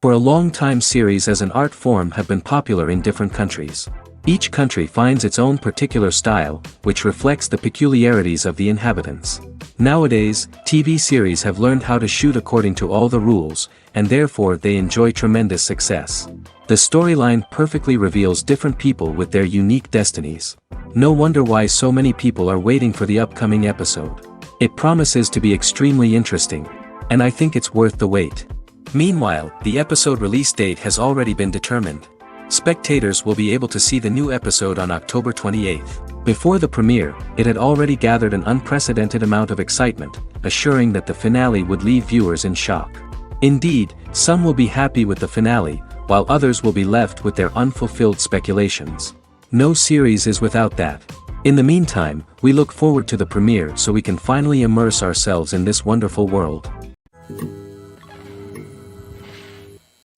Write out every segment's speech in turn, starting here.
For a long time, series as an art form have been popular in different countries. Each country finds its own particular style, which reflects the peculiarities of the inhabitants. Nowadays, TV series have learned how to shoot according to all the rules, and therefore they enjoy tremendous success. The storyline perfectly reveals different people with their unique destinies. No wonder why so many people are waiting for the upcoming episode. It promises to be extremely interesting, and I think it's worth the wait. Meanwhile, the episode release date has already been determined. Spectators will be able to see the new episode on October 28th. Before the premiere, it had already gathered an unprecedented amount of excitement, assuring that the finale would leave viewers in shock. Indeed, some will be happy with the finale, while others will be left with their unfulfilled speculations. No series is without that. In the meantime, we look forward to the premiere so we can finally immerse ourselves in this wonderful world.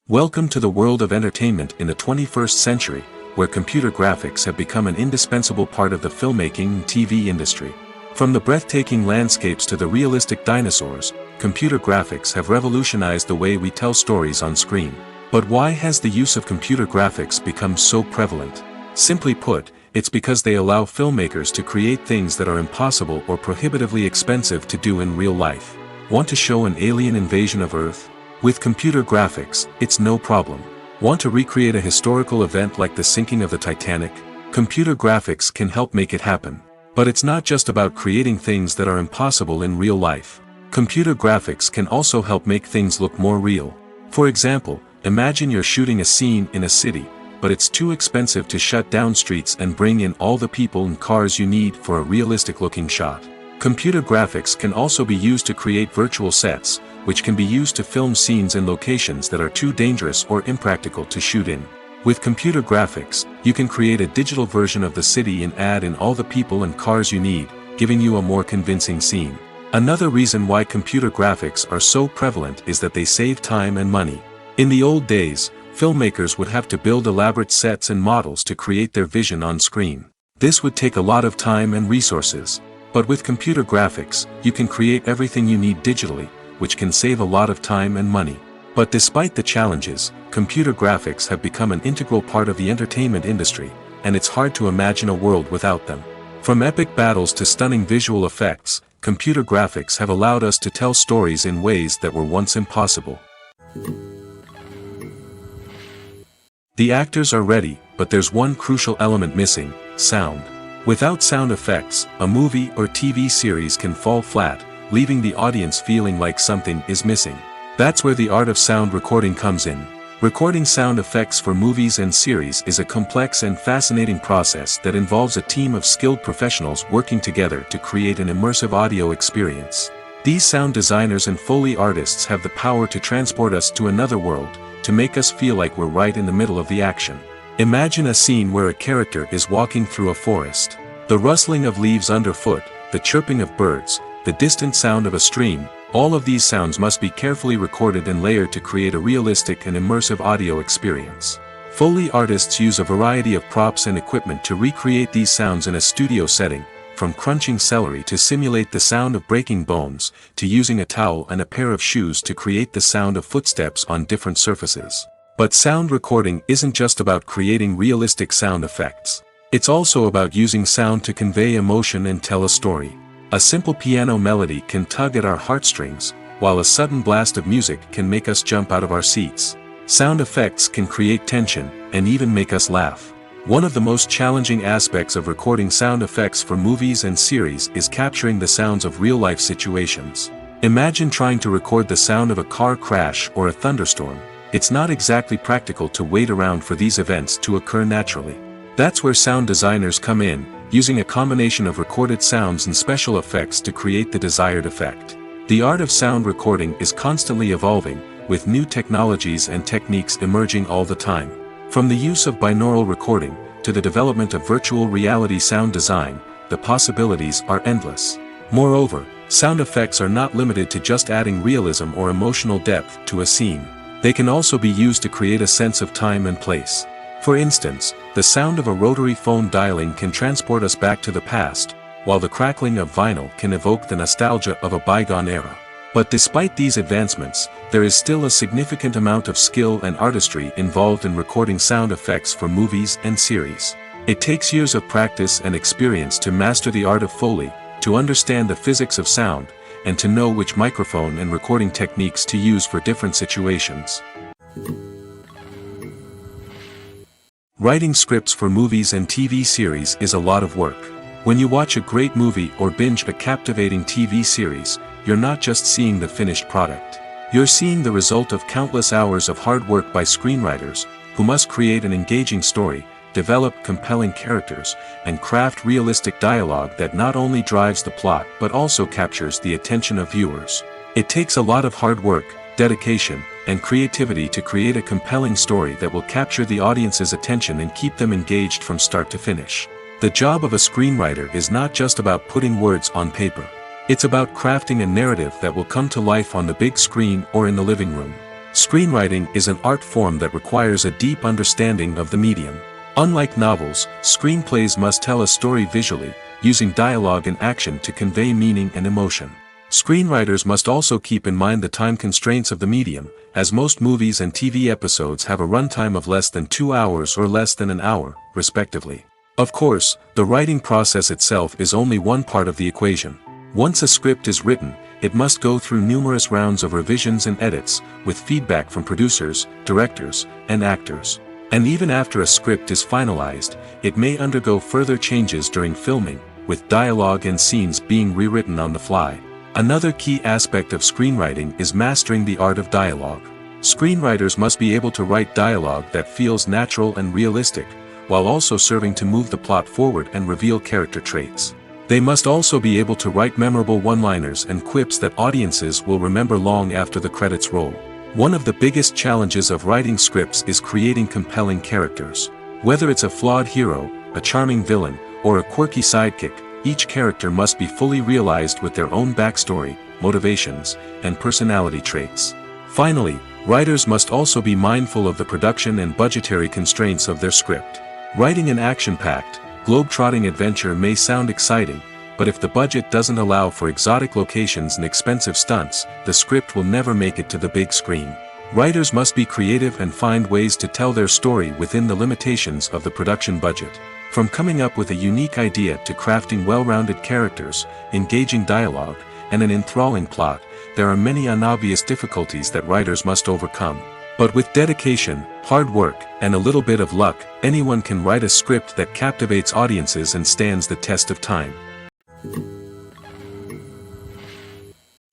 Welcome to the world of entertainment in the 21st century, where computer graphics have become an indispensable part of the filmmaking and TV industry. From the breathtaking landscapes to the realistic dinosaurs, computer graphics have revolutionized the way we tell stories on screen. But why has the use of computer graphics become so prevalent? Simply put, it's because they allow filmmakers to create things that are impossible or prohibitively expensive to do in real life. Want to show an alien invasion of Earth? With computer graphics, it's no problem. Want to recreate a historical event like the sinking of the Titanic? Computer graphics can help make it happen. But it's not just about creating things that are impossible in real life. Computer graphics can also help make things look more real. For example, imagine you're shooting a scene in a city, but it's too expensive to shut down streets and bring in all the people and cars you need for a realistic-looking shot. Computer graphics can also be used to create virtual sets, which can be used to film scenes in locations that are too dangerous or impractical to shoot in. With computer graphics, you can create a digital version of the city and add in all the people and cars you need, giving you a more convincing scene. Another reason why computer graphics are so prevalent is that they save time and money. In the old days, filmmakers would have to build elaborate sets and models to create their vision on screen. This would take a lot of time and resources. But with computer graphics, you can create everything you need digitally, which can save a lot of time and money. But despite the challenges, computer graphics have become an integral part of the entertainment industry, and it's hard to imagine a world without them. From epic battles to stunning visual effects, computer graphics have allowed us to tell stories in ways that were once impossible. The actors are ready, but there's one crucial element missing: sound. Without sound effects, a movie or TV series can fall flat, leaving the audience feeling like something is missing. That's where the art of sound recording comes in. Recording sound effects for movies and series is a complex and fascinating process that involves a team of skilled professionals working together to create an immersive audio experience. These sound designers and Foley artists have the power to transport us to another world, to make us feel like we're right in the middle of the action. Imagine a scene where a character is walking through a forest. The rustling of leaves underfoot, the chirping of birds, the distant sound of a stream, all of these sounds must be carefully recorded and layered to create a realistic and immersive audio experience. Foley artists use a variety of props and equipment to recreate these sounds in a studio setting, from crunching celery to simulate the sound of breaking bones, to using a towel and a pair of shoes to create the sound of footsteps on different surfaces. But sound recording isn't just about creating realistic sound effects. It's also about using sound to convey emotion and tell a story. A simple piano melody can tug at our heartstrings, while a sudden blast of music can make us jump out of our seats. Sound effects can create tension, and even make us laugh. One of the most challenging aspects of recording sound effects for movies and series is capturing the sounds of real-life situations. Imagine trying to record the sound of a car crash or a thunderstorm. It's not exactly practical to wait around for these events to occur naturally. That's where sound designers come in, using a combination of recorded sounds and special effects to create the desired effect. The art of sound recording is constantly evolving, with new technologies and techniques emerging all the time. From the use of binaural recording, to the development of virtual reality sound design, the possibilities are endless. Moreover, sound effects are not limited to just adding realism or emotional depth to a scene. They can also be used to create a sense of time and place. For instance, the sound of a rotary phone dialing can transport us back to the past, while the crackling of vinyl can evoke the nostalgia of a bygone era. But despite these advancements, there is still a significant amount of skill and artistry involved in recording sound effects for movies and series. It takes years of practice and experience to master the art of Foley, to understand the physics of sound, and to know which microphone and recording techniques to use for different situations. Writing scripts for movies and TV series is a lot of work. When you watch a great movie or binge a captivating TV series, you're not just seeing the finished product. You're seeing the result of countless hours of hard work by screenwriters, who must create an engaging story, develop compelling characters, and craft realistic dialogue that not only drives the plot but also captures the attention of viewers. It takes a lot of hard work, dedication, and creativity to create a compelling story that will capture the audience's attention and keep them engaged from start to finish. The job of a screenwriter is not just about putting words on paper. It's about crafting a narrative that will come to life on the big screen or in the living room. Screenwriting is an art form that requires a deep understanding of the medium. Unlike novels, screenplays must tell a story visually, using dialogue and action to convey meaning and emotion. Screenwriters must also keep in mind the time constraints of the medium, as most movies and TV episodes have a runtime of less than 2 hours or less than an hour, respectively. Of course, the writing process itself is only one part of the equation. Once a script is written, it must go through numerous rounds of revisions and edits, with feedback from producers, directors, and actors. And even after a script is finalized, it may undergo further changes during filming, with dialogue and scenes being rewritten on the fly. Another key aspect of screenwriting is mastering the art of dialogue. Screenwriters must be able to write dialogue that feels natural and realistic, while also serving to move the plot forward and reveal character traits. They must also be able to write memorable one-liners and quips that audiences will remember long after the credits roll. One of the biggest challenges of writing scripts is creating compelling characters. Whether it's a flawed hero, a charming villain, or a quirky sidekick, each character must be fully realized with their own backstory, motivations, and personality traits. Finally, writers must also be mindful of the production and budgetary constraints of their script. Writing an action-packed, globe-trotting adventure may sound exciting, but if the budget doesn't allow for exotic locations and expensive stunts, the script will never make it to the big screen. Writers must be creative and find ways to tell their story within the limitations of the production budget. From coming up with a unique idea to crafting well-rounded characters, engaging dialogue, and an enthralling plot, there are many unobvious difficulties that writers must overcome. But with dedication, hard work, and a little bit of luck, anyone can write a script that captivates audiences and stands the test of time.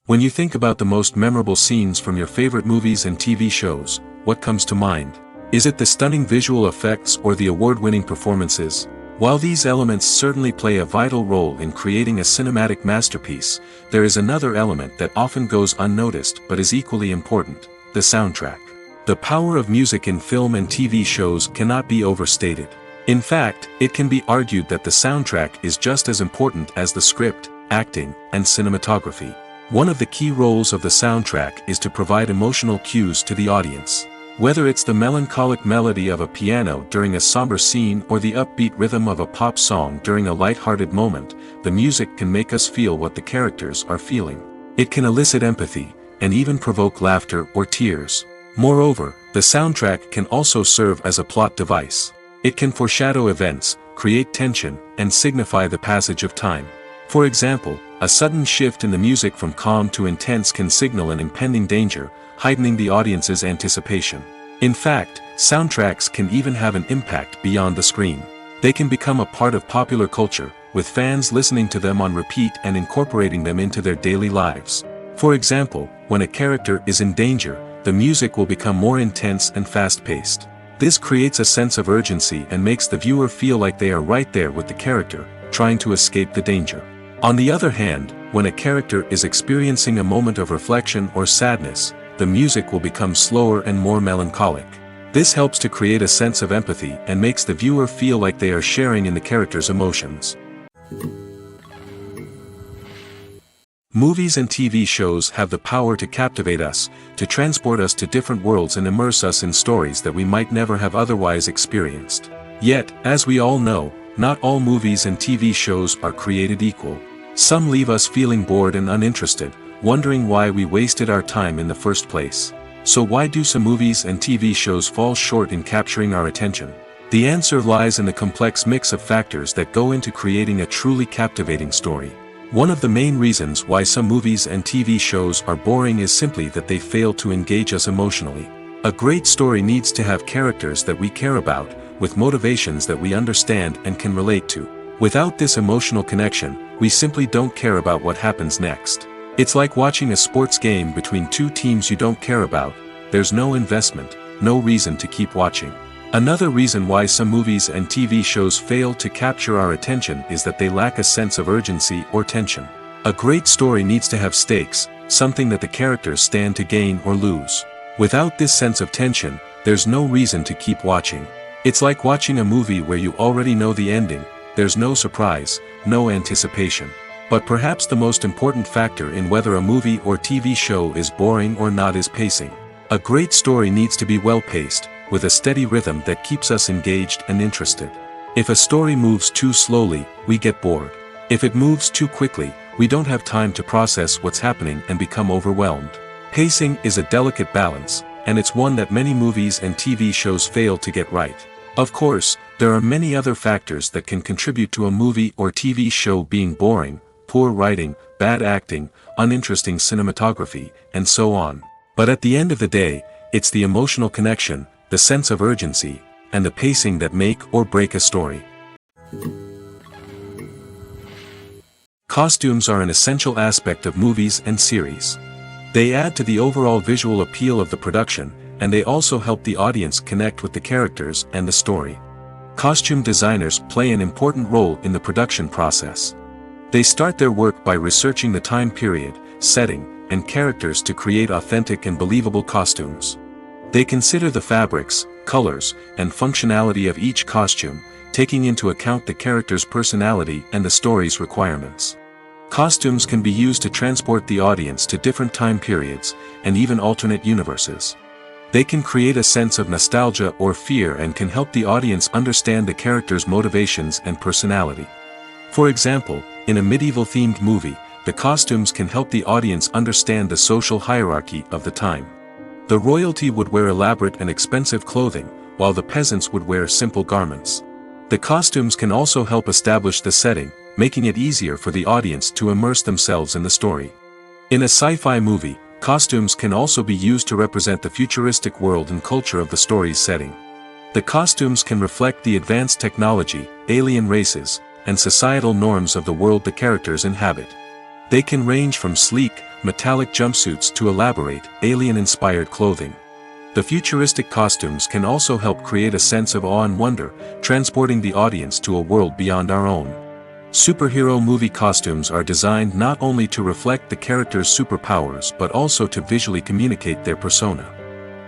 When you think about the most memorable scenes from your favorite movies and TV shows, what comes to mind? Is it the stunning visual effects or the award-winning performances? While these elements certainly play a vital role in creating a cinematic masterpiece, there is another element that often goes unnoticed but is equally important: the soundtrack. The power of music in film and TV shows cannot be overstated. In fact, it can be argued that the soundtrack is just as important as the script, acting, and cinematography. One of the key roles of the soundtrack is to provide emotional cues to the audience. Whether it's the melancholic melody of a piano during a somber scene or the upbeat rhythm of a pop song during a light-hearted moment, the music can make us feel what the characters are feeling. It can elicit empathy, and even provoke laughter or tears. Moreover, the soundtrack can also serve as a plot device. It can foreshadow events, create tension, and signify the passage of time. For example, A sudden shift in the music from calm to intense can signal an impending danger, heightening the audience's anticipation. In fact, soundtracks can even have an impact beyond the screen. They can become a part of popular culture, with fans listening to them on repeat and incorporating them into their daily lives. For example, when a character is in danger, the music will become more intense and fast-paced. This creates a sense of urgency and makes the viewer feel like they are right there with the character, trying to escape the danger. On the other hand, when a character is experiencing a moment of reflection or sadness, the music will become slower and more melancholic. This helps to create a sense of empathy and makes the viewer feel like they are sharing in the character's emotions. Movies and TV shows have the power to captivate us, to transport us to different worlds and immerse us in stories that we might never have otherwise experienced. Yet, as we all know, not all movies and TV shows are created equal. Some leave us feeling bored and uninterested, wondering why we wasted our time in the first place. So why do some movies and TV shows fall short in capturing our attention? The answer lies in the complex mix of factors that go into creating a truly captivating story. One of the main reasons why some movies and TV shows are boring is simply that they fail to engage us emotionally. A great story needs to have characters that we care about, with motivations that we understand and can relate to. Without this emotional connection, we simply don't care about what happens next. It's like watching a sports game between two teams you don't care about. There's no investment, no reason to keep watching. Another reason why some movies and TV shows fail to capture our attention is that they lack a sense of urgency or tension. A great story needs to have stakes, something that the characters stand to gain or lose. Without this sense of tension, there's no reason to keep watching. It's like watching a movie where you already know the ending. There's no surprise, no anticipation. But perhaps the most important factor in whether a movie or TV show is boring or not is pacing. A great story needs to be well-paced, with a steady rhythm that keeps us engaged and interested. If a story moves too slowly, we get bored. If it moves too quickly, we don't have time to process what's happening and become overwhelmed. Pacing is a delicate balance, and it's one that many movies and TV shows fail to get right. Of course, there are many other factors that can contribute to a movie or TV show being boring: poor writing, bad acting, uninteresting cinematography, and so on. But at the end of the day, it's the emotional connection, the sense of urgency, and the pacing that make or break a story. Costumes are an essential aspect of movies and series. They add to the overall visual appeal of the production, and they also help the audience connect with the characters and the story. Costume designers play an important role in the production process. They start their work by researching the time period, setting, and characters to create authentic and believable costumes. They consider the fabrics, colors, and functionality of each costume, taking into account the character's personality and the story's requirements. Costumes can be used to transport the audience to different time periods, and even alternate universes. They can create a sense of nostalgia or fear and can help the audience understand the character's motivations and personality. For example, in a medieval-themed movie, the costumes can help the audience understand the social hierarchy of the time. The royalty would wear elaborate and expensive clothing, while the peasants would wear simple garments. The costumes can also help establish the setting, making it easier for the audience to immerse themselves in the story. In a sci-fi movie, costumes can also be used to represent the futuristic world and culture of the story's setting. The costumes can reflect the advanced technology, alien races, and societal norms of the world the characters inhabit. They can range from sleek, metallic jumpsuits to elaborate, alien-inspired clothing. The futuristic costumes can also help create a sense of awe and wonder, transporting the audience to a world beyond our own. Superhero movie costumes are designed not only to reflect the character's superpowers but also to visually communicate their persona.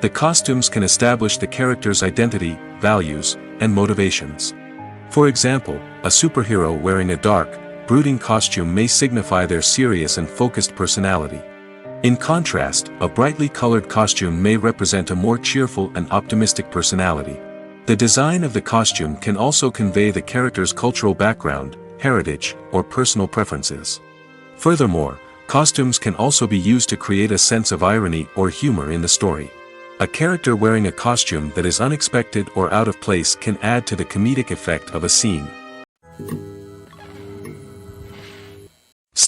The costumes can establish the character's identity, values, and motivations. For example, a superhero wearing a dark, brooding costume may signify their serious and focused personality. In contrast, a brightly colored costume may represent a more cheerful and optimistic personality. The design of the costume can also convey the character's cultural background, heritage, or personal preferences. Furthermore, costumes can also be used to create a sense of irony or humor in the story. A character wearing a costume that is unexpected or out of place can add to the comedic effect of a scene.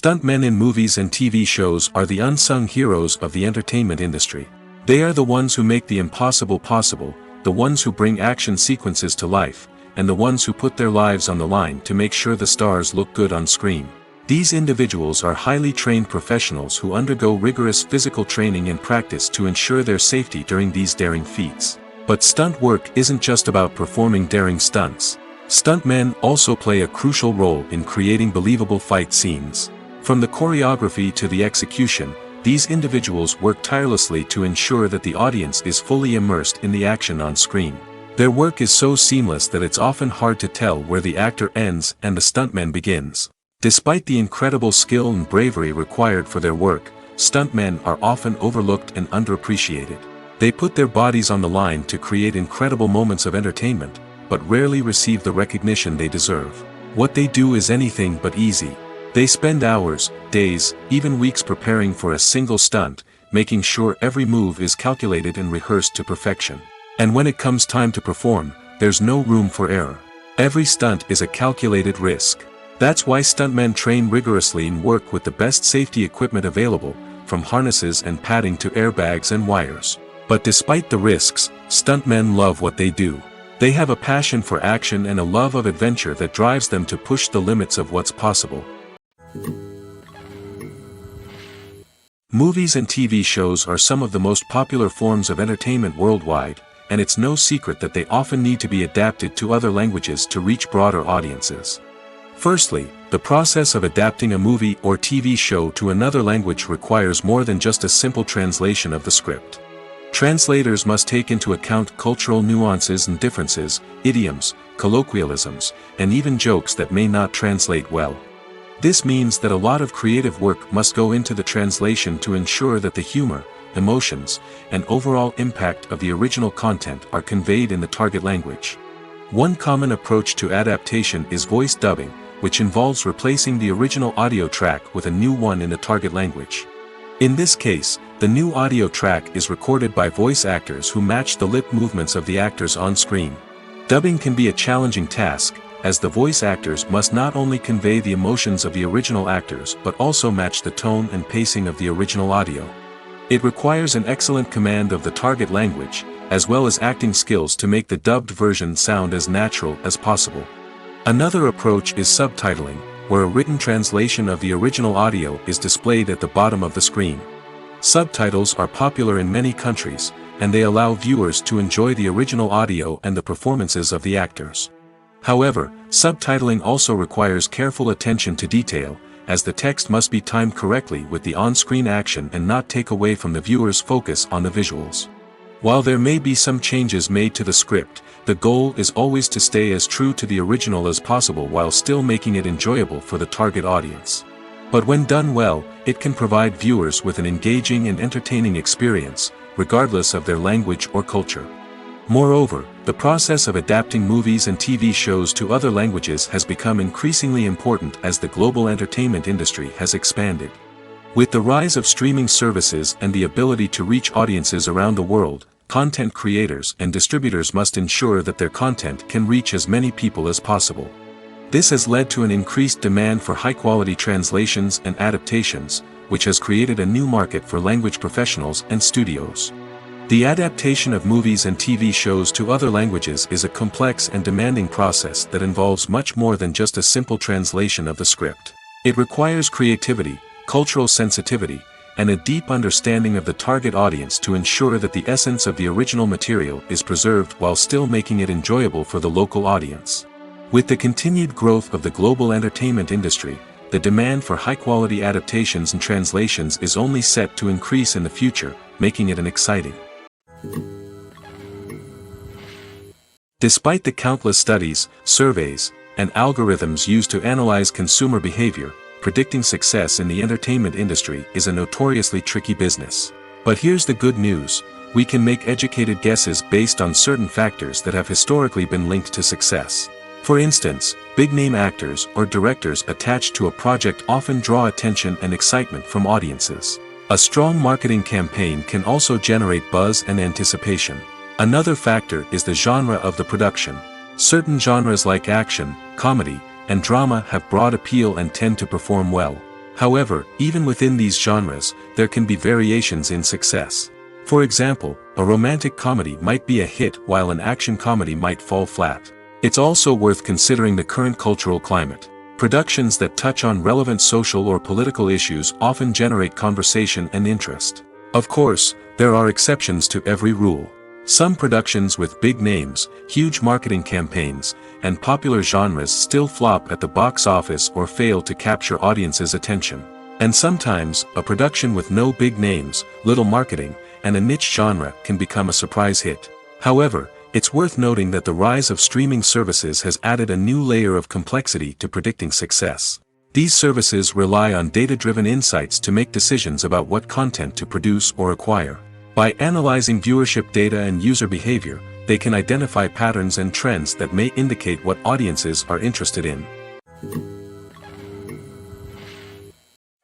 Stuntmen in movies and TV shows are the unsung heroes of the entertainment industry. They are the ones who make the impossible possible, the ones who bring action sequences to life, and the ones who put their lives on the line to make sure the stars look good on screen. These individuals are highly trained professionals who undergo rigorous physical training and practice to ensure their safety during these daring feats. But stunt work isn't just about performing daring stunts. Stuntmen also play a crucial role in creating believable fight scenes. From the choreography to the execution, these individuals work tirelessly to ensure that the audience is fully immersed in the action on screen. Their work is so seamless that it's often hard to tell where the actor ends and the stuntman begins. Despite the incredible skill and bravery required for their work, stuntmen are often overlooked and underappreciated. They put their bodies on the line to create incredible moments of entertainment, but rarely receive the recognition they deserve. What they do is anything but easy. They spend hours, days, even weeks preparing for a single stunt, making sure every move is calculated and rehearsed to perfection. And when it comes time to perform, there's no room for error. Every stunt is a calculated risk. That's why stuntmen train rigorously and work with the best safety equipment available, from harnesses and padding to airbags and wires. But despite the risks, stuntmen love what they do. They have a passion for action and a love of adventure that drives them to push the limits of what's possible. Movies and TV shows are some of the most popular forms of entertainment worldwide, and it's no secret that they often need to be adapted to other languages to reach broader audiences. Firstly, the process of adapting a movie or TV show to another language requires more than just a simple translation of the script. Translators must take into account cultural nuances and differences, idioms, colloquialisms, and even jokes that may not translate well. This means that a lot of creative work must go into the translation to ensure that the humor, emotions, and overall impact of the original content are conveyed in the target language. One common approach to adaptation is voice dubbing, which involves replacing the original audio track with a new one in the target language. In this case, the new audio track is recorded by voice actors who match the lip movements of the actors on screen. Dubbing can be a challenging task, as the voice actors must not only convey the emotions of the original actors but also match the tone and pacing of the original audio. It requires an excellent command of the target language, as well as acting skills to make the dubbed version sound as natural as possible. Another approach is subtitling, where a written translation of the original audio is displayed at the bottom of the screen. Subtitles are popular in many countries, and they allow viewers to enjoy the original audio and the performances of the actors. However, subtitling also requires careful attention to detail, as the text must be timed correctly with the on-screen action and not take away from the viewer's focus on the visuals. While there may be some changes made to the script, the goal is always to stay as true to the original as possible while still making it enjoyable for the target audience. But when done well, it can provide viewers with an engaging and entertaining experience, regardless of their language or culture. Moreover, the process of adapting movies and TV shows to other languages has become increasingly important as the global entertainment industry has expanded. With the rise of streaming services and the ability to reach audiences around the world, content creators and distributors must ensure that their content can reach as many people as possible. This has led to an increased demand for high-quality translations and adaptations, which has created a new market for language professionals and studios. The adaptation of movies and TV shows to other languages is a complex and demanding process that involves much more than just a simple translation of the script. It requires creativity, cultural sensitivity, and a deep understanding of the target audience to ensure that the essence of the original material is preserved while still making it enjoyable for the local audience. With the continued growth of the global entertainment industry, the demand for high-quality adaptations and translations is only set to increase in the future, making it an exciting. Despite the countless studies, surveys, and algorithms used to analyze consumer behavior, predicting success in the entertainment industry is a notoriously tricky business. But here's the good news: we can make educated guesses based on certain factors that have historically been linked to success. For instance, big-name actors or directors attached to a project often draw attention and excitement from audiences. A strong marketing campaign can also generate buzz and anticipation. Another factor is the genre of the production. Certain genres like action, comedy, and drama have broad appeal and tend to perform well. However, even within these genres, there can be variations in success. For example, a romantic comedy might be a hit while an action comedy might fall flat. It's also worth considering the current cultural climate. Productions that touch on relevant social or political issues often generate conversation and interest. Of course, there are exceptions to every rule. Some productions with big names, huge marketing campaigns, and popular genres still flop at the box office or fail to capture audiences' attention. And sometimes, a production with no big names, little marketing, and a niche genre can become a surprise hit. However, it's worth noting that the rise of streaming services has added a new layer of complexity to predicting success. These services rely on data-driven insights to make decisions about what content to produce or acquire. By analyzing viewership data and user behavior, they can identify patterns and trends that may indicate what audiences are interested in.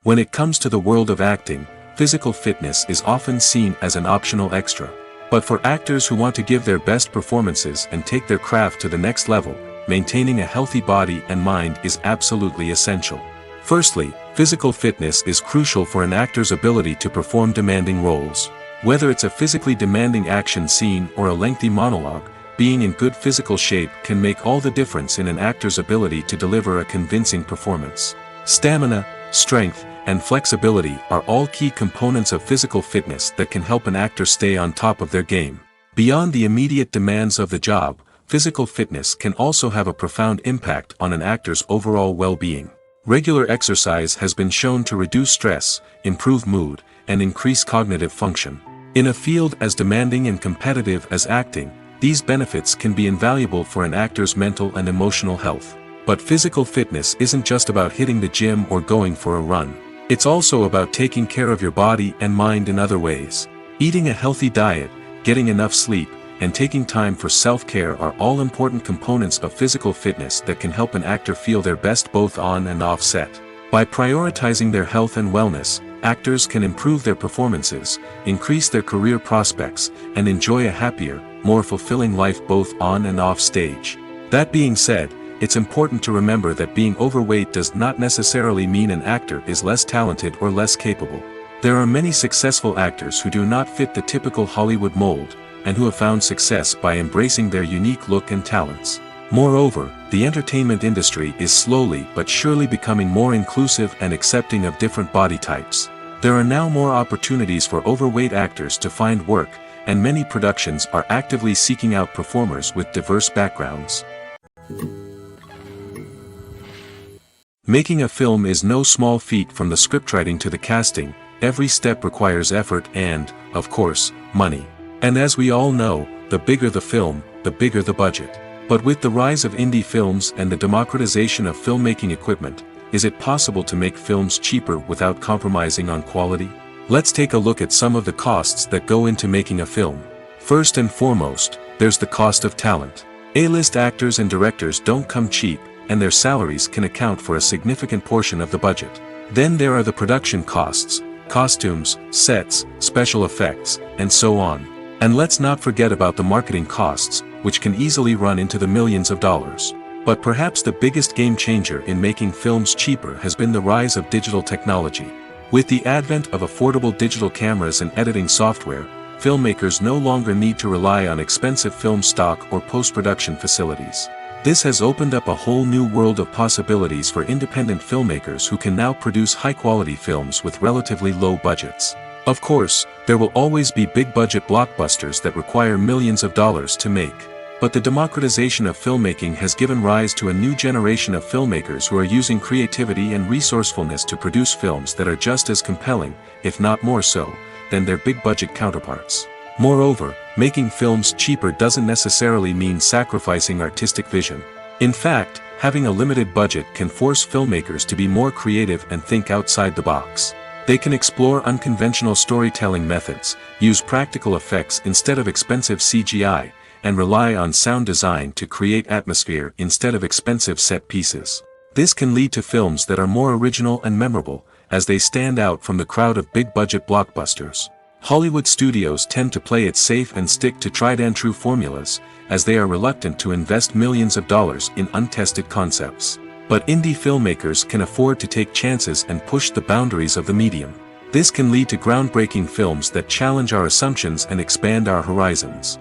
When it comes to the world of acting, physical fitness is often seen as an optional extra. But for actors who want to give their best performances and take their craft to the next level, maintaining a healthy body and mind is absolutely essential. Firstly, physical fitness is crucial for an actor's ability to perform demanding roles. Whether it's a physically demanding action scene or a lengthy monologue, being in good physical shape can make all the difference in an actor's ability to deliver a convincing performance. Stamina, strength, and flexibility are all key components of physical fitness that can help an actor stay on top of their game. Beyond the immediate demands of the job, physical fitness can also have a profound impact on an actor's overall well-being. Regular exercise has been shown to reduce stress, improve mood, and increase cognitive function. In a field as demanding and competitive as acting, these benefits can be invaluable for an actor's mental and emotional health. But physical fitness isn't just about hitting the gym or going for a run. It's also about taking care of your body and mind in other ways. Eating a healthy diet, getting enough sleep, and taking time for self-care are all important components of physical fitness that can help an actor feel their best both on and off set. By prioritizing their health and wellness, actors can improve their performances, increase their career prospects, and enjoy a happier, more fulfilling life both on and off stage. That being said, it's important to remember that being overweight does not necessarily mean an actor is less talented or less capable. There are many successful actors who do not fit the typical Hollywood mold, and who have found success by embracing their unique look and talents. Moreover, the entertainment industry is slowly but surely becoming more inclusive and accepting of different body types. There are now more opportunities for overweight actors to find work, and many productions are actively seeking out performers with diverse backgrounds. Making a film is no small feat. From the scriptwriting to the casting, every step requires effort and, of course, money. And as we all know, the bigger the film, the bigger the budget. But with the rise of indie films and the democratization of filmmaking equipment, is it possible to make films cheaper without compromising on quality? Let's take a look at some of the costs that go into making a film. First and foremost, there's the cost of talent. A-list actors and directors don't come cheap, and their salaries can account for a significant portion of the budget. Then there are the production costs, costumes, sets, special effects, and so on. And let's not forget about the marketing costs, which can easily run into the millions of dollars. But perhaps the biggest game changer in making films cheaper has been the rise of digital technology. With the advent of affordable digital cameras and editing software, filmmakers no longer need to rely on expensive film stock or post-production facilities. This has opened up a whole new world of possibilities for independent filmmakers who can now produce high-quality films with relatively low budgets. Of course, there will always be big-budget blockbusters that require millions of dollars to make. But the democratization of filmmaking has given rise to a new generation of filmmakers who are using creativity and resourcefulness to produce films that are just as compelling, if not more so, than their big-budget counterparts. Moreover, making films cheaper doesn't necessarily mean sacrificing artistic vision. In fact, having a limited budget can force filmmakers to be more creative and think outside the box. They can explore unconventional storytelling methods, use practical effects instead of expensive CGI, and rely on sound design to create atmosphere instead of expensive set pieces. This can lead to films that are more original and memorable, as they stand out from the crowd of big-budget blockbusters. Hollywood studios tend to play it safe and stick to tried-and-true formulas, as they are reluctant to invest millions of dollars in untested concepts. But indie filmmakers can afford to take chances and push the boundaries of the medium. This can lead to groundbreaking films that challenge our assumptions and expand our horizons.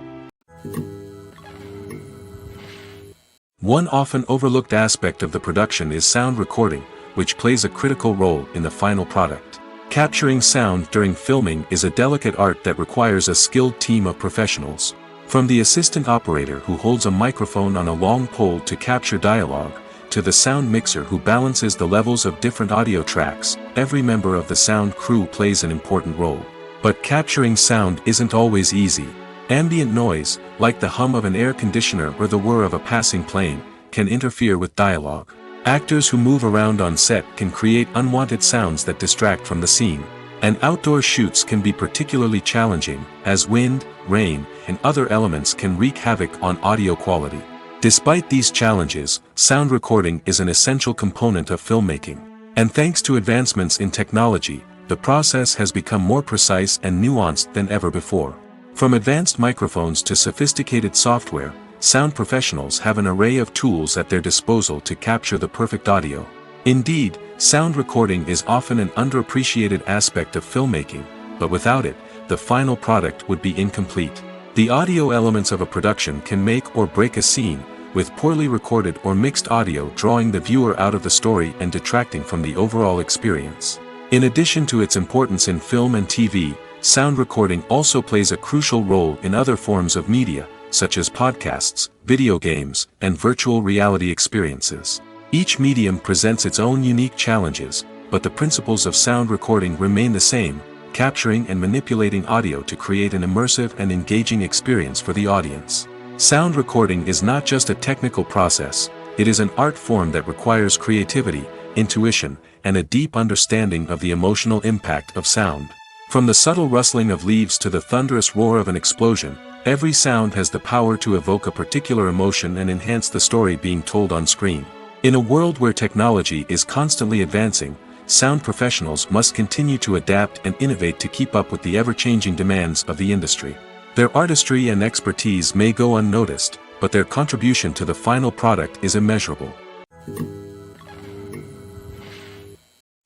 One often overlooked aspect of the production is sound recording, which plays a critical role in the final product. Capturing sound during filming is a delicate art that requires a skilled team of professionals. From the assistant operator who holds a microphone on a long pole to capture dialogue, to the sound mixer who balances the levels of different audio tracks, every member of the sound crew plays an important role. But capturing sound isn't always easy. Ambient noise, like the hum of an air conditioner or the whir of a passing plane, can interfere with dialogue. Actors who move around on set can create unwanted sounds that distract from the scene. And outdoor shoots can be particularly challenging, as wind, rain, and other elements can wreak havoc on audio quality. Despite these challenges, sound recording is an essential component of filmmaking. And thanks to advancements in technology, the process has become more precise and nuanced than ever before. From advanced microphones to sophisticated software, sound professionals have an array of tools at their disposal to capture the perfect audio. Indeed, sound recording is often an underappreciated aspect of filmmaking, but without it, the final product would be incomplete. The audio elements of a production can make or break a scene, with poorly recorded or mixed audio drawing the viewer out of the story and detracting from the overall experience. In addition to its importance in film and TV, sound recording also plays a crucial role in other forms of media, such as podcasts, video games, and virtual reality experiences. Each medium presents its own unique challenges, but the principles of sound recording remain the same: capturing and manipulating audio to create an immersive and engaging experience for the audience. Sound recording is not just a technical process, it is an art form that requires creativity, intuition, and a deep understanding of the emotional impact of sound. From the subtle rustling of leaves to the thunderous roar of an explosion, every sound has the power to evoke a particular emotion and enhance the story being told on screen. In a world where technology is constantly advancing, sound professionals must continue to adapt and innovate to keep up with the ever-changing demands of the industry. Their artistry and expertise may go unnoticed, but their contribution to the final product is immeasurable.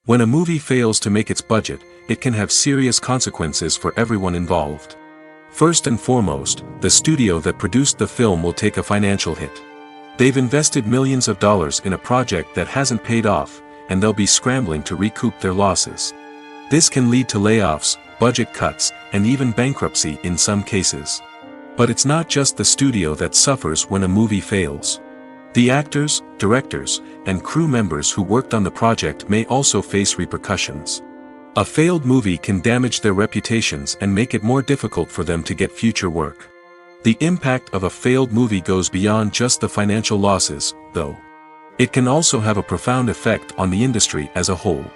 When a movie fails to make its budget, it can have serious consequences for everyone involved. First and foremost, the studio that produced the film will take a financial hit. They've invested millions of dollars in a project that hasn't paid off, and they'll be scrambling to recoup their losses. This can lead to layoffs, budget cuts, and even bankruptcy in some cases. But it's not just the studio that suffers when a movie fails. The actors, directors, and crew members who worked on the project may also face repercussions. A failed movie can damage their reputations and make it more difficult for them to get future work. The impact of a failed movie goes beyond just the financial losses, though. It can also have a profound effect on the industry as a whole.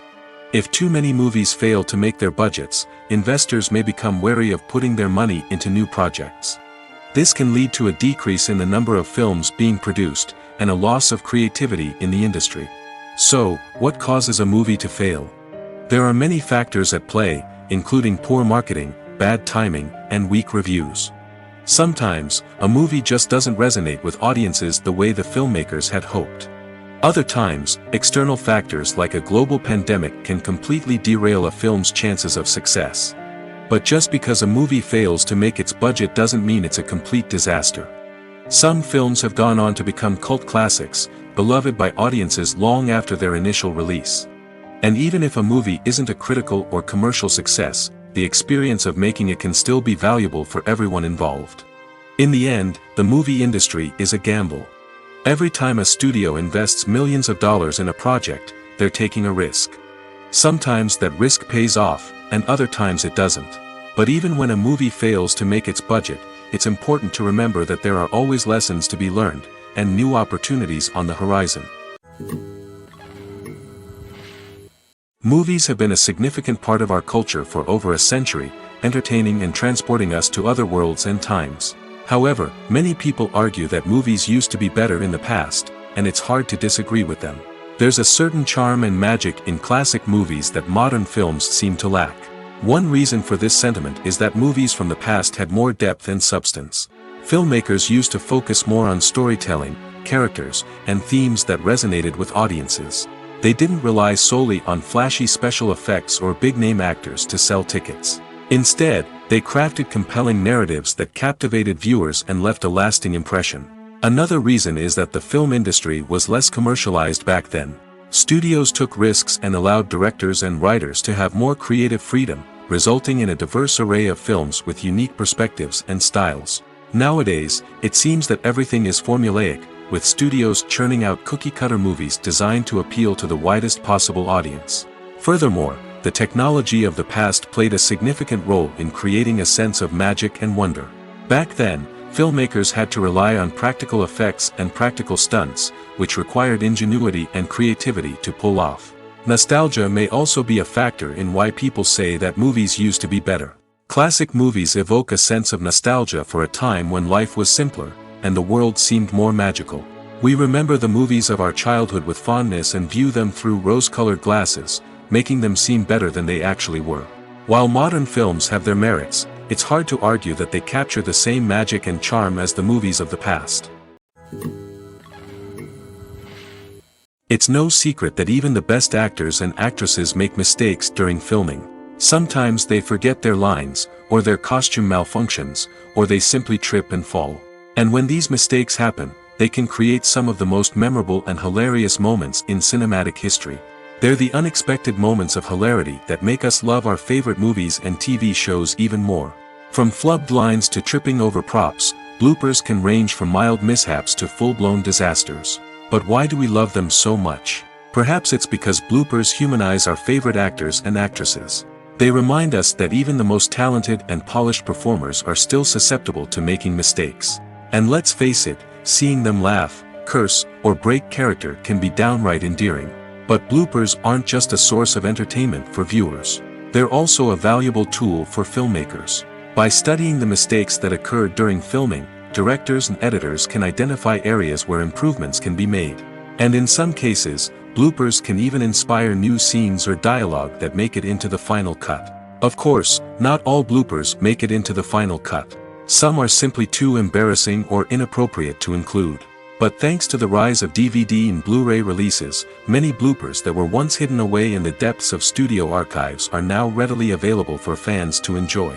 If too many movies fail to make their budgets, investors may become wary of putting their money into new projects. This can lead to a decrease in the number of films being produced, and a loss of creativity in the industry. So, what causes a movie to fail? There are many factors at play, including poor marketing, bad timing, and weak reviews. Sometimes, a movie just doesn't resonate with audiences the way the filmmakers had hoped. Other times, external factors like a global pandemic can completely derail a film's chances of success. But just because a movie fails to make its budget doesn't mean it's a complete disaster. Some films have gone on to become cult classics, beloved by audiences long after their initial release. And even if a movie isn't a critical or commercial success, the experience of making it can still be valuable for everyone involved. In the end, the movie industry is a gamble. Every time a studio invests millions of dollars in a project, they're taking a risk. Sometimes that risk pays off, and other times it doesn't. But even when a movie fails to make its budget, it's important to remember that there are always lessons to be learned, and new opportunities on the horizon. Movies have been a significant part of our culture for over a century, entertaining and transporting us to other worlds and times. However, many people argue that movies used to be better in the past, and it's hard to disagree with them. There's a certain charm and magic in classic movies that modern films seem to lack. One reason for this sentiment is that movies from the past had more depth and substance. Filmmakers used to focus more on storytelling, characters, and themes that resonated with audiences. They didn't rely solely on flashy special effects or big-name actors to sell tickets. Instead, they crafted compelling narratives that captivated viewers and left a lasting impression. Another reason is that the film industry was less commercialized back then. Studios took risks and allowed directors and writers to have more creative freedom, resulting in a diverse array of films with unique perspectives and styles. Nowadays, it seems that everything is formulaic, with studios churning out cookie-cutter movies designed to appeal to the widest possible audience. Furthermore, the technology of the past played a significant role in creating a sense of magic and wonder. Back then, filmmakers had to rely on practical effects and practical stunts, which required ingenuity and creativity to pull off. Nostalgia may also be a factor in why people say that movies used to be better. Classic movies evoke a sense of nostalgia for a time when life was simpler, and the world seemed more magical. We remember the movies of our childhood with fondness and view them through rose-colored glasses, making them seem better than they actually were. While modern films have their merits, it's hard to argue that they capture the same magic and charm as the movies of the past. It's no secret that even the best actors and actresses make mistakes during filming. Sometimes they forget their lines, or their costume malfunctions, or they simply trip and fall. And when these mistakes happen, they can create some of the most memorable and hilarious moments in cinematic history. They're the unexpected moments of hilarity that make us love our favorite movies and TV shows even more. From flubbed lines to tripping over props, bloopers can range from mild mishaps to full-blown disasters. But why do we love them so much? Perhaps it's because bloopers humanize our favorite actors and actresses. They remind us that even the most talented and polished performers are still susceptible to making mistakes. And let's face it, seeing them laugh, curse, or break character can be downright endearing. But bloopers aren't just a source of entertainment for viewers. They're also a valuable tool for filmmakers. By studying the mistakes that occurred during filming, directors and editors can identify areas where improvements can be made. And in some cases, bloopers can even inspire new scenes or dialogue that make it into the final cut. Of course, not all bloopers make it into the final cut. Some are simply too embarrassing or inappropriate to include. But thanks to the rise of DVD and Blu-ray releases, many bloopers that were once hidden away in the depths of studio archives are now readily available for fans to enjoy.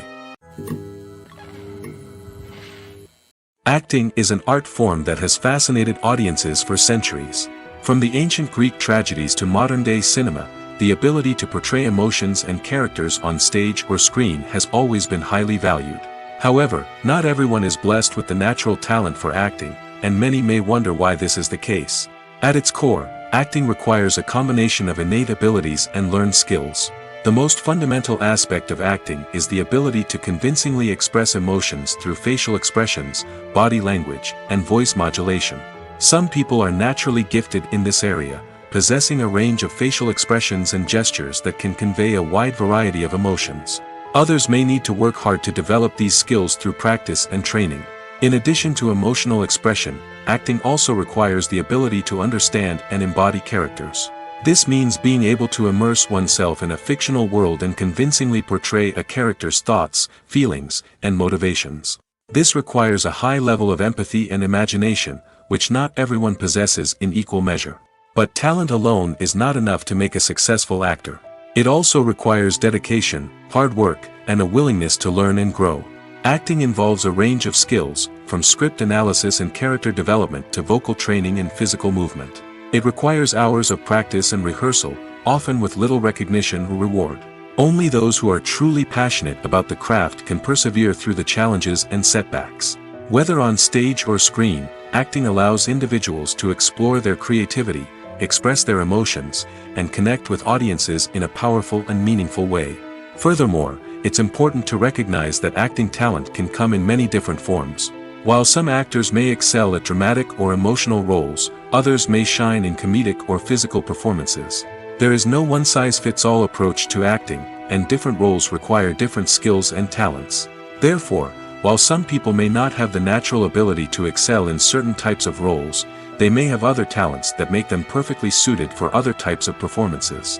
Acting is an art form that has fascinated audiences for centuries. From the ancient Greek tragedies to modern-day cinema, the ability to portray emotions and characters on stage or screen has always been highly valued. However, not everyone is blessed with the natural talent for acting, and many may wonder why this is the case. At its core, acting requires a combination of innate abilities and learned skills. The most fundamental aspect of acting is the ability to convincingly express emotions through facial expressions, body language, and voice modulation. Some people are naturally gifted in this area, possessing a range of facial expressions and gestures that can convey a wide variety of emotions. Others may need to work hard to develop these skills through practice and training. In addition to emotional expression, acting also requires the ability to understand and embody characters. This means being able to immerse oneself in a fictional world and convincingly portray a character's thoughts, feelings, and motivations. This requires a high level of empathy and imagination, which not everyone possesses in equal measure. But talent alone is not enough to make a successful actor. It also requires dedication, hard work, and a willingness to learn and grow. Acting involves a range of skills, from script analysis and character development to vocal training and physical movement. It requires hours of practice and rehearsal, often with little recognition or reward. Only those who are truly passionate about the craft can persevere through the challenges and setbacks. Whether on stage or screen, acting allows individuals to explore their creativity, express their emotions, and connect with audiences in a powerful and meaningful way. Furthermore, it's important to recognize that acting talent can come in many different forms. While some actors may excel at dramatic or emotional roles, others may shine in comedic or physical performances. There is no one-size-fits-all approach to acting, and different roles require different skills and talents. Therefore, while some people may not have the natural ability to excel in certain types of roles, they may have other talents that make them perfectly suited for other types of performances.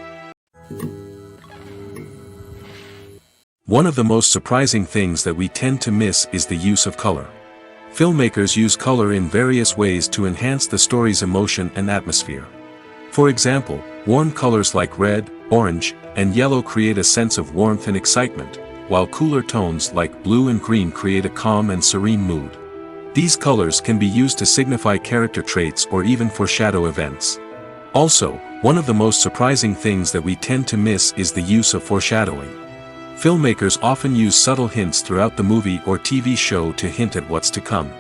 One of the most surprising things that we tend to miss is the use of color. Filmmakers use color in various ways to enhance the story's emotion and atmosphere. For example, warm colors like red, orange, and yellow create a sense of warmth and excitement, while cooler tones like blue and green create a calm and serene mood. These colors can be used to signify character traits or even foreshadow events. Also, one of the most surprising things that we tend to miss is the use of foreshadowing. Filmmakers often use subtle hints throughout the movie or TV show to hint at what's to come.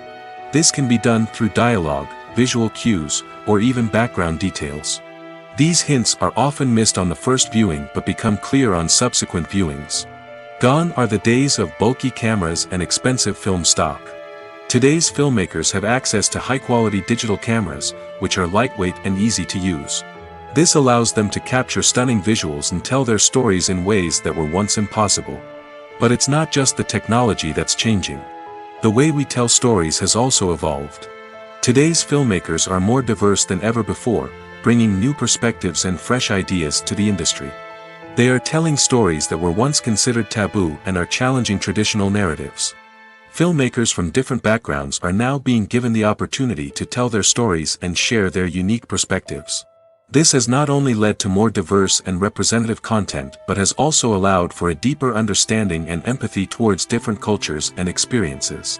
This can be done through dialogue, visual cues, or even background details. These hints are often missed on the first viewing but become clear on subsequent viewings. Gone are the days of bulky cameras and expensive film stock. Today's filmmakers have access to high-quality digital cameras, which are lightweight and easy to use. This allows them to capture stunning visuals and tell their stories in ways that were once impossible. But it's not just the technology that's changing. The way we tell stories has also evolved. Today's filmmakers are more diverse than ever before, bringing new perspectives and fresh ideas to the industry. They are telling stories that were once considered taboo and are challenging traditional narratives. Filmmakers from different backgrounds are now being given the opportunity to tell their stories and share their unique perspectives. This has not only led to more diverse and representative content but has also allowed for a deeper understanding and empathy towards different cultures and experiences.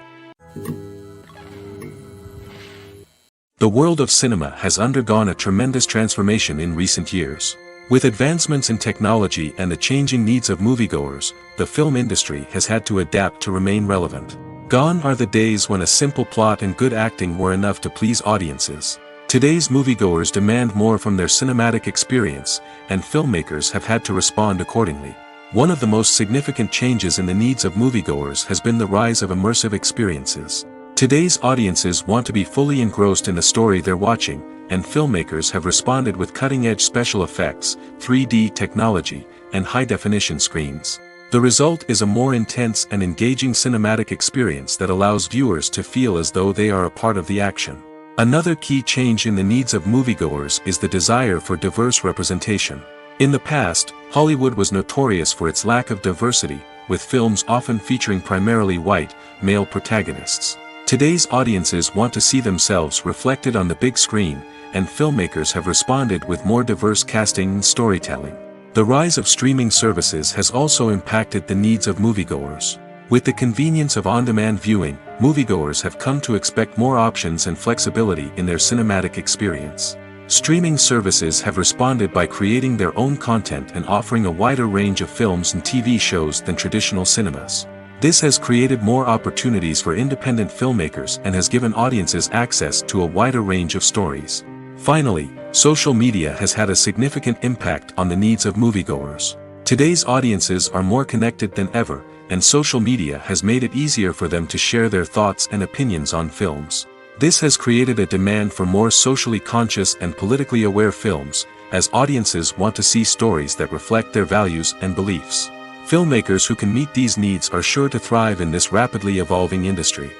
The world of cinema has undergone a tremendous transformation in recent years. With advancements in technology and the changing needs of moviegoers, the film industry has had to adapt to remain relevant. Gone are the days when a simple plot and good acting were enough to please audiences. Today's moviegoers demand more from their cinematic experience, and filmmakers have had to respond accordingly. One of the most significant changes in the needs of moviegoers has been the rise of immersive experiences. Today's audiences want to be fully engrossed in the story they're watching, and filmmakers have responded with cutting-edge special effects, 3D technology, and high-definition screens. The result is a more intense and engaging cinematic experience that allows viewers to feel as though they are a part of the action. Another key change in the needs of moviegoers is the desire for diverse representation. In the past, Hollywood was notorious for its lack of diversity, with films often featuring primarily white, male protagonists. Today's audiences want to see themselves reflected on the big screen, and filmmakers have responded with more diverse casting and storytelling. The rise of streaming services has also impacted the needs of moviegoers. With the convenience of on-demand viewing, moviegoers have come to expect more options and flexibility in their cinematic experience. Streaming services have responded by creating their own content and offering a wider range of films and TV shows than traditional cinemas. This has created more opportunities for independent filmmakers and has given audiences access to a wider range of stories. Finally, social media has had a significant impact on the needs of moviegoers. Today's audiences are more connected than ever, and social media has made it easier for them to share their thoughts and opinions on films. This has created a demand for more socially conscious and politically aware films, as audiences want to see stories that reflect their values and beliefs. Filmmakers who can meet these needs are sure to thrive in this rapidly evolving industry.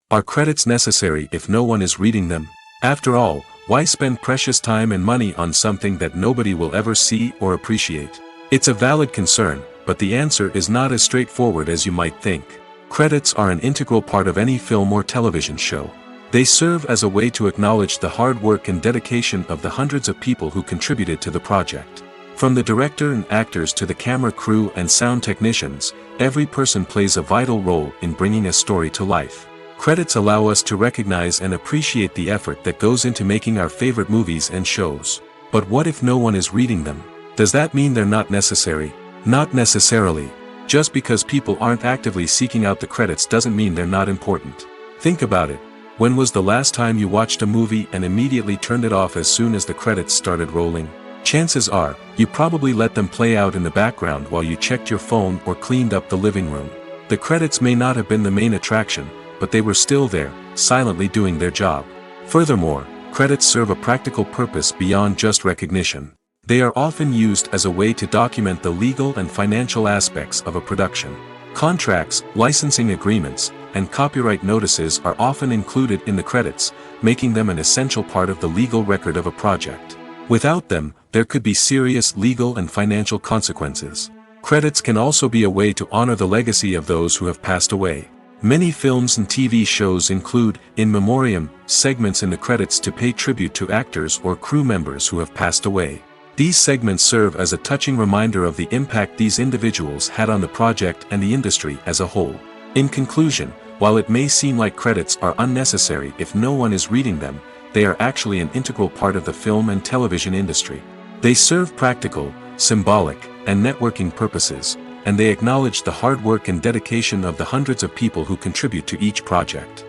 Are credits necessary if no one is reading them? After all, why spend precious time and money on something that nobody will ever see or appreciate? It's a valid concern, but the answer is not as straightforward as you might think. Credits are an integral part of any film or television show. They serve as a way to acknowledge the hard work and dedication of the hundreds of people who contributed to the project. From the director and actors to the camera crew and sound technicians, every person plays a vital role in bringing a story to life. Credits allow us to recognize and appreciate the effort that goes into making our favorite movies and shows. But what if no one is reading them? Does that mean they're not necessary? Not necessarily. Just because people aren't actively seeking out the credits doesn't mean they're not important. Think about it. When was the last time you watched a movie and immediately turned it off as soon as the credits started rolling? Chances are, you probably let them play out in the background while you checked your phone or cleaned up the living room. The credits may not have been the main attraction, but they were still there, silently doing their job. Furthermore, credits serve a practical purpose beyond just recognition. They are often used as a way to document the legal and financial aspects of a production. Contracts, licensing agreements, and copyright notices are often included in the credits, making them an essential part of the legal record of a project. Without them, there could be serious legal and financial consequences. Credits can also be a way to honor the legacy of those who have passed away. Many films and TV shows include, in memoriam, segments in the credits to pay tribute to actors or crew members who have passed away. These segments serve as a touching reminder of the impact these individuals had on the project and the industry as a whole. In conclusion, while it may seem like credits are unnecessary if no one is reading them, they are actually an integral part of the film and television industry. They serve practical, symbolic, and networking purposes, and they acknowledge the hard work and dedication of the hundreds of people who contribute to each project.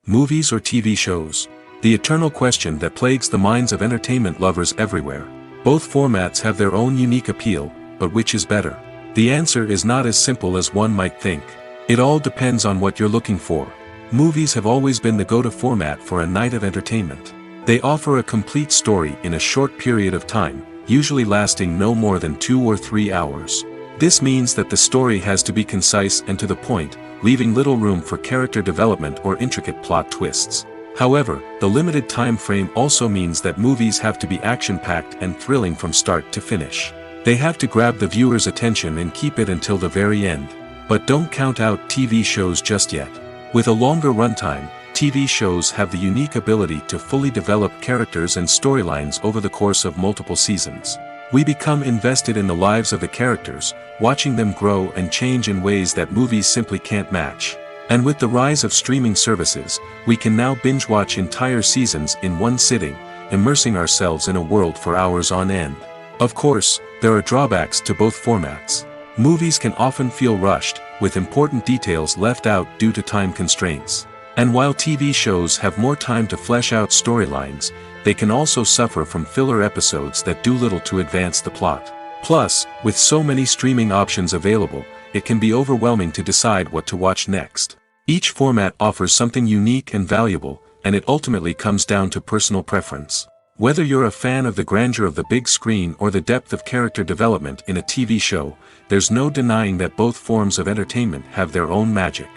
Movies or TV shows? The eternal question that plagues the minds of entertainment lovers everywhere. Both formats have their own unique appeal, but which is better? The answer is not as simple as one might think. It all depends on what you're looking for. Movies have always been the go-to format for a night of entertainment. They offer a complete story in a short period of time, usually lasting no more than 2 or 3 hours. This means that the story has to be concise and to the point, leaving little room for character development or intricate plot twists. However, the limited time frame also means that movies have to be action-packed and thrilling from start to finish. They have to grab the viewer's attention and keep it until the very end. But don't count out TV shows just yet. With a longer runtime, TV shows have the unique ability to fully develop characters and storylines over the course of multiple seasons. We become invested in the lives of the characters, watching them grow and change in ways that movies simply can't match. And with the rise of streaming services, we can now binge-watch entire seasons in one sitting, immersing ourselves in a world for hours on end. Of course, there are drawbacks to both formats. Movies can often feel rushed, with important details left out due to time constraints. And while TV shows have more time to flesh out storylines, they can also suffer from filler episodes that do little to advance the plot. Plus, with so many streaming options available, it can be overwhelming to decide what to watch next. Each format offers something unique and valuable, and it ultimately comes down to personal preference. Whether you're a fan of the grandeur of the big screen or the depth of character development in a TV show, there's no denying that both forms of entertainment have their own magic.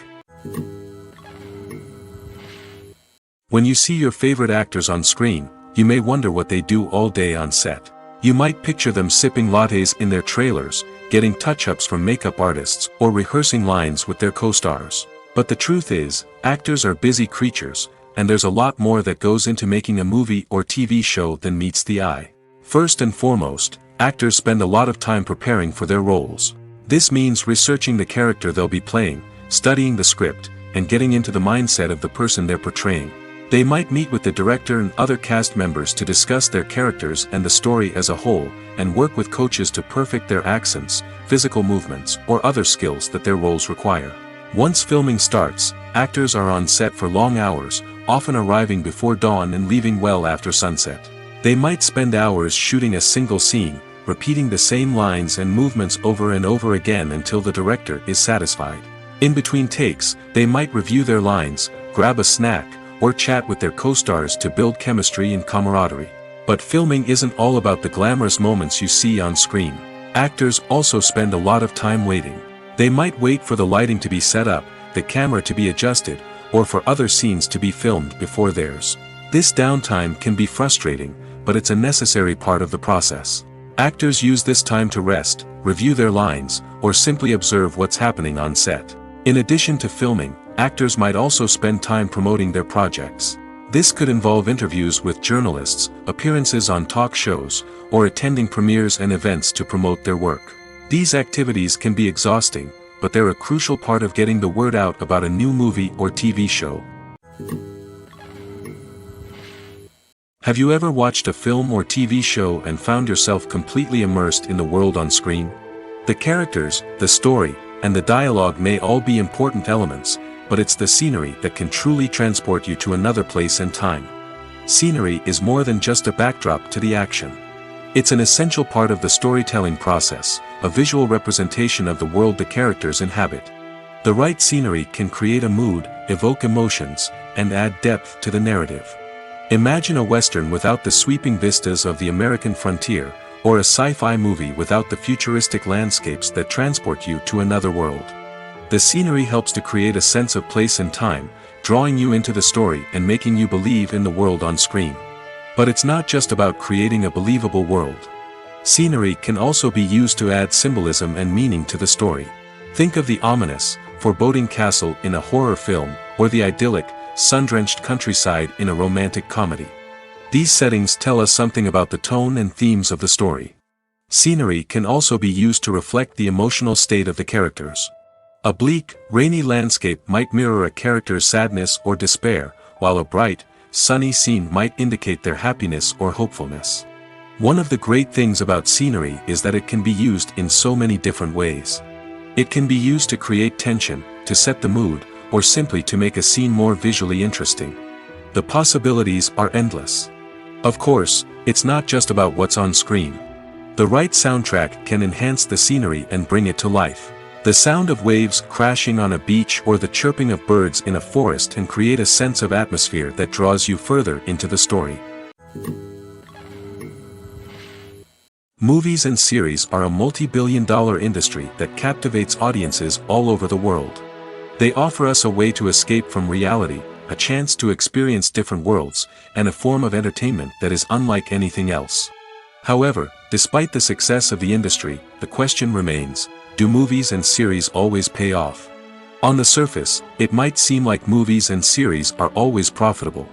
When you see your favorite actors on screen, you may wonder what they do all day on set. You might picture them sipping lattes in their trailers, getting touch-ups from makeup artists, or rehearsing lines with their co-stars. But the truth is, actors are busy creatures, and there's a lot more that goes into making a movie or TV show than meets the eye. First and foremost, actors spend a lot of time preparing for their roles. This means researching the character they'll be playing, studying the script, and getting into the mindset of the person they're portraying. They might meet with the director and other cast members to discuss their characters and the story as a whole, and work with coaches to perfect their accents, physical movements, or other skills that their roles require. Once filming starts, actors are on set for long hours, often arriving before dawn and leaving well after sunset. They might spend hours shooting a single scene, repeating the same lines and movements over and over again until the director is satisfied. In between takes, they might review their lines, grab a snack, or chat with their co-stars to build chemistry and camaraderie. But filming isn't all about the glamorous moments you see on screen. Actors also spend a lot of time waiting. They might wait for the lighting to be set up, the camera to be adjusted, or for other scenes to be filmed before theirs. This downtime can be frustrating, but it's a necessary part of the process. Actors use this time to rest, review their lines, or simply observe what's happening on set. In addition to filming, actors might also spend time promoting their projects. This could involve interviews with journalists, appearances on talk shows, or attending premieres and events to promote their work. These activities can be exhausting, but they're a crucial part of getting the word out about a new movie or TV show. Have you ever watched a film or TV show and found yourself completely immersed in the world on screen? The characters, the story, and the dialogue may all be important elements, but it's the scenery that can truly transport you to another place and time. Scenery is more than just a backdrop to the action. It's an essential part of the storytelling process, a visual representation of the world the characters inhabit. The right scenery can create a mood, evoke emotions, and add depth to the narrative. Imagine a Western without the sweeping vistas of the American frontier, or a sci-fi movie without the futuristic landscapes that transport you to another world. The scenery helps to create a sense of place and time, drawing you into the story and making you believe in the world on screen. But it's not just about creating a believable world. Scenery can also be used to add symbolism and meaning to the story. Think of the ominous, foreboding castle in a horror film, or the idyllic, sun-drenched countryside in a romantic comedy. These settings tell us something about the tone and themes of the story. Scenery can also be used to reflect the emotional state of the characters. A bleak, rainy landscape might mirror a character's sadness or despair, while a bright, sunny scene might indicate their happiness or hopefulness. One of the great things about scenery is that it can be used in so many different ways. It can be used to create tension, to set the mood, or simply to make a scene more visually interesting. The possibilities are endless. Of course, it's not just about what's on screen. The right soundtrack can enhance the scenery and bring it to life. The sound of waves crashing on a beach or the chirping of birds in a forest can create a sense of atmosphere that draws you further into the story. Movies and series are a multi-billion-dollar industry that captivates audiences all over the world. They offer us a way to escape from reality, a chance to experience different worlds, and a form of entertainment that is unlike anything else. However, despite the success of the industry, the question remains, do movies and series always pay off? On the surface, it might seem like movies and series are always profitable.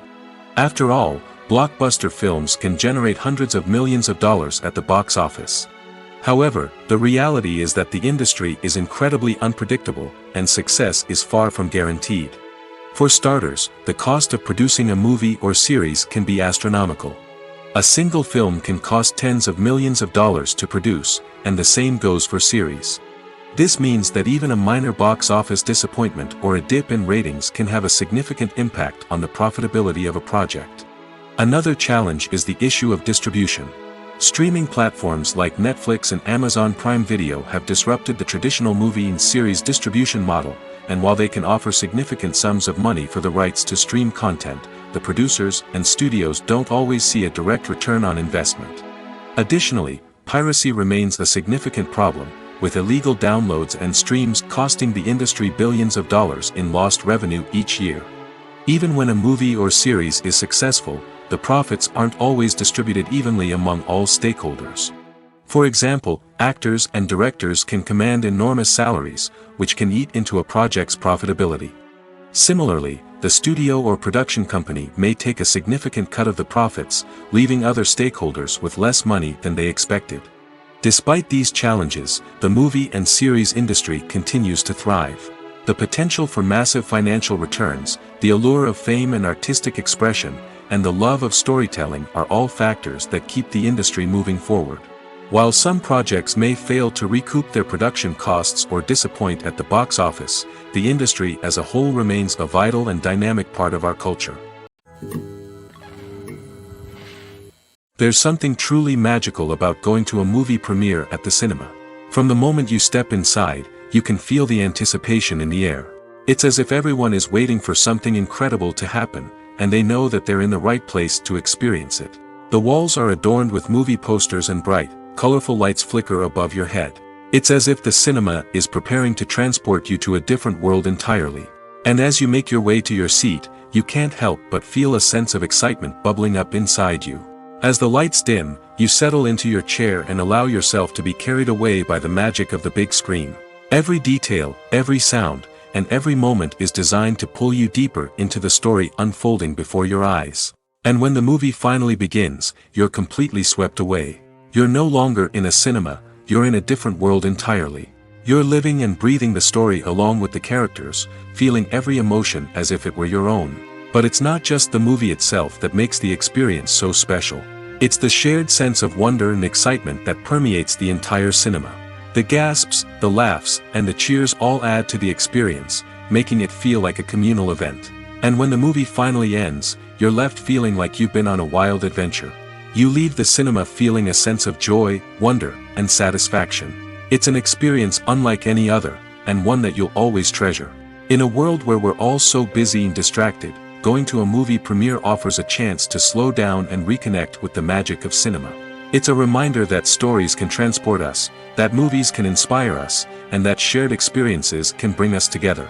After all, blockbuster films can generate hundreds of millions of dollars at the box office. However, the reality is that the industry is incredibly unpredictable, and success is far from guaranteed. For starters, the cost of producing a movie or series can be astronomical. A single film can cost tens of millions of dollars to produce, and the same goes for series. This means that even a minor box office disappointment or a dip in ratings can have a significant impact on the profitability of a project. Another challenge is the issue of distribution. Streaming platforms like Netflix and Amazon Prime Video have disrupted the traditional movie and series distribution model, and while they can offer significant sums of money for the rights to stream content, the producers and studios don't always see a direct return on investment. Additionally, piracy remains a significant problem, with illegal downloads and streams costing the industry billions of dollars in lost revenue each year. Even when a movie or series is successful, the profits aren't always distributed evenly among all stakeholders. For example, actors and directors can command enormous salaries, which can eat into a project's profitability. Similarly, the studio or production company may take a significant cut of the profits, leaving other stakeholders with less money than they expected. Despite these challenges, the movie and series industry continues to thrive. The potential for massive financial returns, the allure of fame and artistic expression, and the love of storytelling are all factors that keep the industry moving forward. While some projects may fail to recoup their production costs or disappoint at the box office, the industry as a whole remains a vital and dynamic part of our culture. There's something truly magical about going to a movie premiere at the cinema. From the moment you step inside, you can feel the anticipation in the air. It's as if everyone is waiting for something incredible to happen, and they know that they're in the right place to experience it. The walls are adorned with movie posters and bright, colorful lights flicker above your head. It's as if the cinema is preparing to transport you to a different world entirely. And as you make your way to your seat, you can't help but feel a sense of excitement bubbling up inside you. As the lights dim, you settle into your chair and allow yourself to be carried away by the magic of the big screen. Every detail, every sound, and every moment is designed to pull you deeper into the story unfolding before your eyes. And when the movie finally begins, you're completely swept away. You're no longer in a cinema, you're in a different world entirely. You're living and breathing the story along with the characters, feeling every emotion as if it were your own. But it's not just the movie itself that makes the experience so special. It's the shared sense of wonder and excitement that permeates the entire cinema. The gasps, the laughs, and the cheers all add to the experience, making it feel like a communal event. And when the movie finally ends, you're left feeling like you've been on a wild adventure. You leave the cinema feeling a sense of joy, wonder, and satisfaction. It's an experience unlike any other, and one that you'll always treasure. In a world where we're all so busy and distracted, going to a movie premiere offers a chance to slow down and reconnect with the magic of cinema. It's a reminder that stories can transport us, that movies can inspire us, and that shared experiences can bring us together.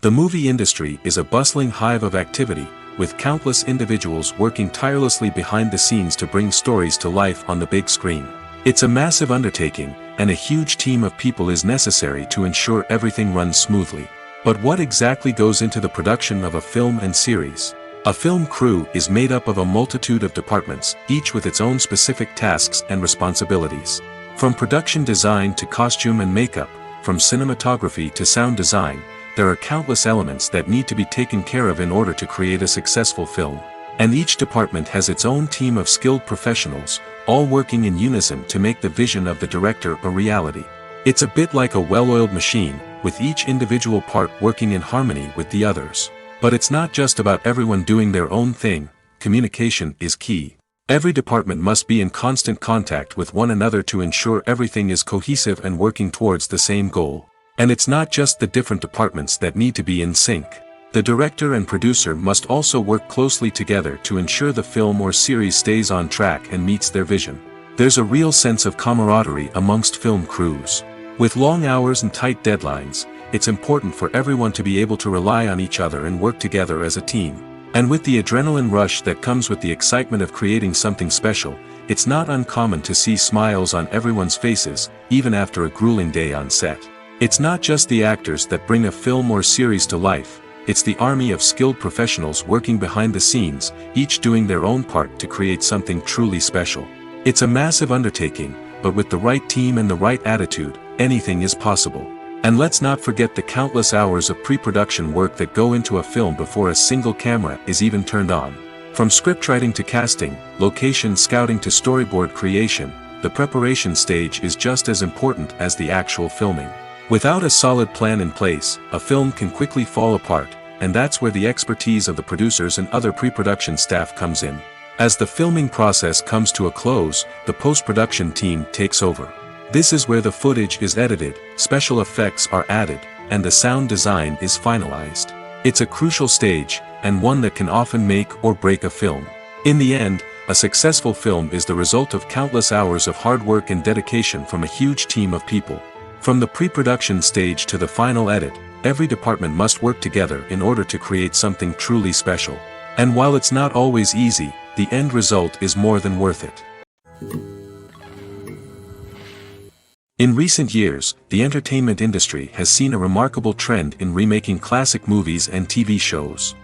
The movie industry is a bustling hive of activity, with countless individuals working tirelessly behind the scenes to bring stories to life on the big screen. It's a massive undertaking, and a huge team of people is necessary to ensure everything runs smoothly. But what exactly goes into the production of a film and series? A film crew is made up of a multitude of departments, each with its own specific tasks and responsibilities. From production design to costume and makeup, from cinematography to sound design, there are countless elements that need to be taken care of in order to create a successful film. And each department has its own team of skilled professionals, all working in unison to make the vision of the director a reality. It's a bit like a well-oiled machine, with each individual part working in harmony with the others. But it's not just about everyone doing their own thing. Communication is key. Every department must be in constant contact with one another to ensure everything is cohesive and working towards the same goal. And it's not just the different departments that need to be in sync. The director and producer must also work closely together to ensure the film or series stays on track and meets their vision. There's a real sense of camaraderie amongst film crews. With long hours and tight deadlines, it's important for everyone to be able to rely on each other and work together as a team. And with the adrenaline rush that comes with the excitement of creating something special, it's not uncommon to see smiles on everyone's faces, even after a grueling day on set. It's not just the actors that bring a film or series to life, it's the army of skilled professionals working behind the scenes, each doing their own part to create something truly special. It's a massive undertaking, but with the right team and the right attitude, anything is possible. And let's not forget the countless hours of pre-production work that go into a film before a single camera is even turned on. From scriptwriting to casting, location scouting to storyboard creation, the preparation stage is just as important as the actual filming. Without a solid plan in place, a film can quickly fall apart, and that's where the expertise of the producers and other pre-production staff comes in. As the filming process comes to a close, the post-production team takes over. This is where the footage is edited, special effects are added, and the sound design is finalized. It's a crucial stage, and one that can often make or break a film. In the end, a successful film is the result of countless hours of hard work and dedication from a huge team of people. From the pre-production stage to the final edit, every department must work together in order to create something truly special. And while it's not always easy, the end result is more than worth it. In recent years, the entertainment industry has seen a remarkable trend in remaking classic movies and TV shows.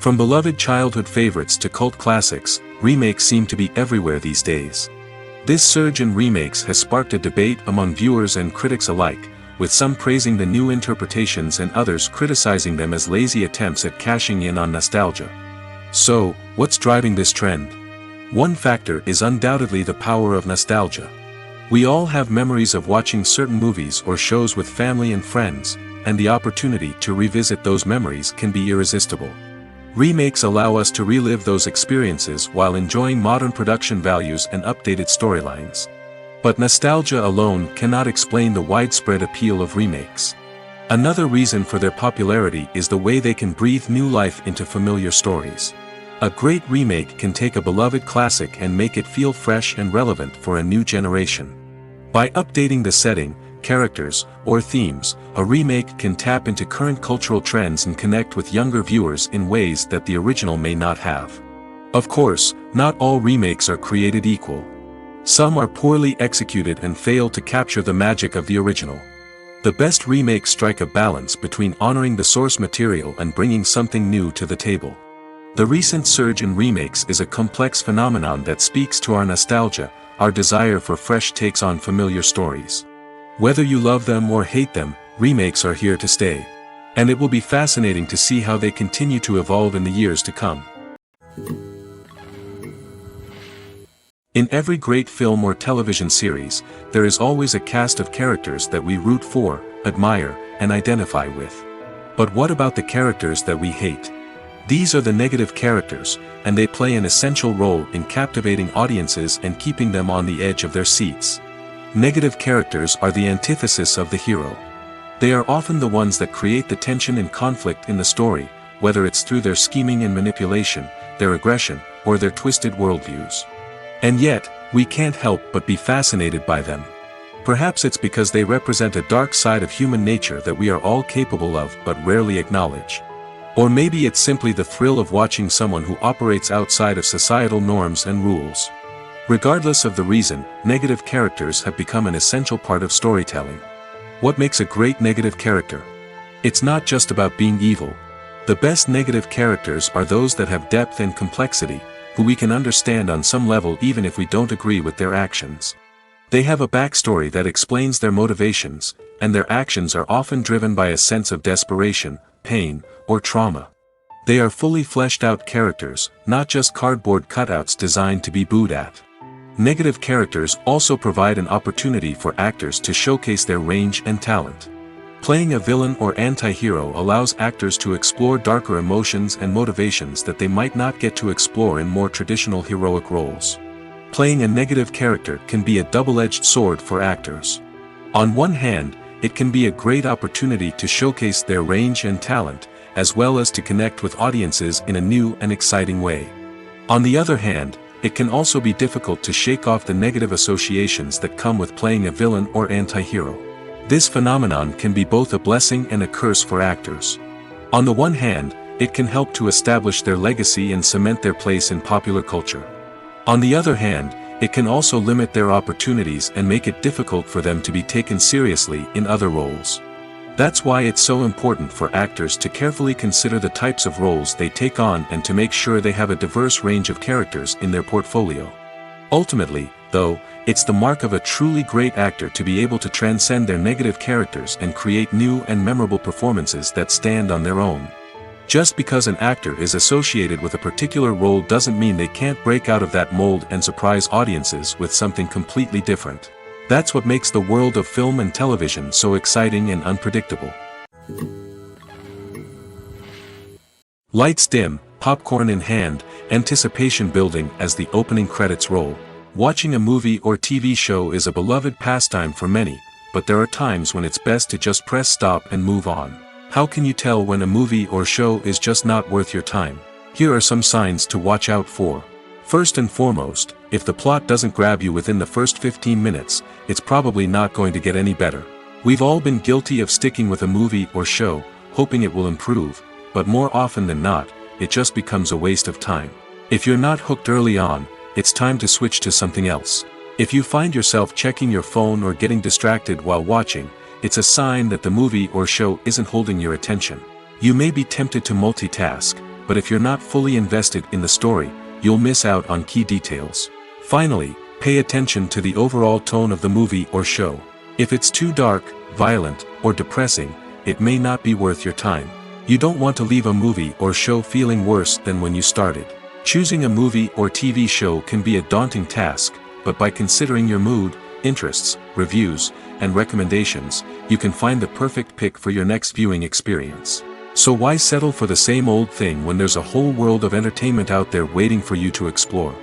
From beloved childhood favorites to cult classics, remakes seem to be everywhere these days. This surge in remakes has sparked a debate among viewers and critics alike, with some praising the new interpretations and others criticizing them as lazy attempts at cashing in on nostalgia. So, what's driving this trend? One factor is undoubtedly the power of nostalgia. We all have memories of watching certain movies or shows with family and friends, and the opportunity to revisit those memories can be irresistible. Remakes allow us to relive those experiences while enjoying modern production values and updated storylines. But nostalgia alone cannot explain the widespread appeal of remakes. Another reason for their popularity is the way they can breathe new life into familiar stories. A great remake can take a beloved classic and make it feel fresh and relevant for a new generation. By updating the setting, characters, or themes, a remake can tap into current cultural trends and connect with younger viewers in ways that the original may not have. Of course, not all remakes are created equal. Some are poorly executed and fail to capture the magic of the original. The best remakes strike a balance between honoring the source material and bringing something new to the table. The recent surge in remakes is a complex phenomenon that speaks to our nostalgia, our desire for fresh takes on familiar stories. Whether you love them or hate them, remakes are here to stay. And it will be fascinating to see how they continue to evolve in the years to come. In every great film or television series, there is always a cast of characters that we root for, admire, and identify with. But what about the characters that we hate? These are the negative characters, and they play an essential role in captivating audiences and keeping them on the edge of their seats. Negative characters are the antithesis of the hero. They are often the ones that create the tension and conflict in the story, whether it's through their scheming and manipulation, their aggression, or their twisted worldviews. And yet, we can't help but be fascinated by them. Perhaps it's because they represent a dark side of human nature that we are all capable of but rarely acknowledge. Or maybe it's simply the thrill of watching someone who operates outside of societal norms and rules. Regardless of the reason, negative characters have become an essential part of storytelling. What makes a great negative character? It's not just about being evil. The best negative characters are those that have depth and complexity, who we can understand on some level even if we don't agree with their actions. They have a backstory that explains their motivations, and their actions are often driven by a sense of desperation, pain, or trauma. They are fully fleshed out characters, not just cardboard cutouts designed to be booed at. Negative characters also provide an opportunity for actors to showcase their range and talent. Playing a villain or anti-hero allows actors to explore darker emotions and motivations that they might not get to explore in more traditional heroic roles. Playing a negative character can be a double-edged sword for actors. On one hand, it can be a great opportunity to showcase their range and talent, as well as to connect with audiences in a new and exciting way. On the other hand, it can also be difficult to shake off the negative associations that come with playing a villain or anti-hero. This phenomenon can be both a blessing and a curse for actors. On the one hand, it can help to establish their legacy and cement their place in popular culture. On the other hand, it can also limit their opportunities and make it difficult for them to be taken seriously in other roles. That's why it's so important for actors to carefully consider the types of roles they take on and to make sure they have a diverse range of characters in their portfolio. Ultimately, though, it's the mark of a truly great actor to be able to transcend their negative characters and create new and memorable performances that stand on their own. Just because an actor is associated with a particular role doesn't mean they can't break out of that mold and surprise audiences with something completely different. That's what makes the world of film and television so exciting and unpredictable. Lights dim, popcorn in hand, anticipation building as the opening credits roll. Watching a movie or TV show is a beloved pastime for many, but there are times when it's best to just press stop and move on. How can you tell when a movie or show is just not worth your time? Here are some signs to watch out for. First and foremost, if the plot doesn't grab you within the first 15 minutes, it's probably not going to get any better. We've all been guilty of sticking with a movie or show, hoping it will improve, but more often than not, it just becomes a waste of time. If you're not hooked early on, it's time to switch to something else. If you find yourself checking your phone or getting distracted while watching, it's a sign that the movie or show isn't holding your attention. You may be tempted to multitask, but if you're not fully invested in the story, you'll miss out on key details. Finally, pay attention to the overall tone of the movie or show. If it's too dark, violent, or depressing, it may not be worth your time. You don't want to leave a movie or show feeling worse than when you started. Choosing a movie or TV show can be a daunting task, but by considering your mood, interests, reviews, and recommendations, you can find the perfect pick for your next viewing experience. So why settle for the same old thing when there's a whole world of entertainment out there waiting for you to explore?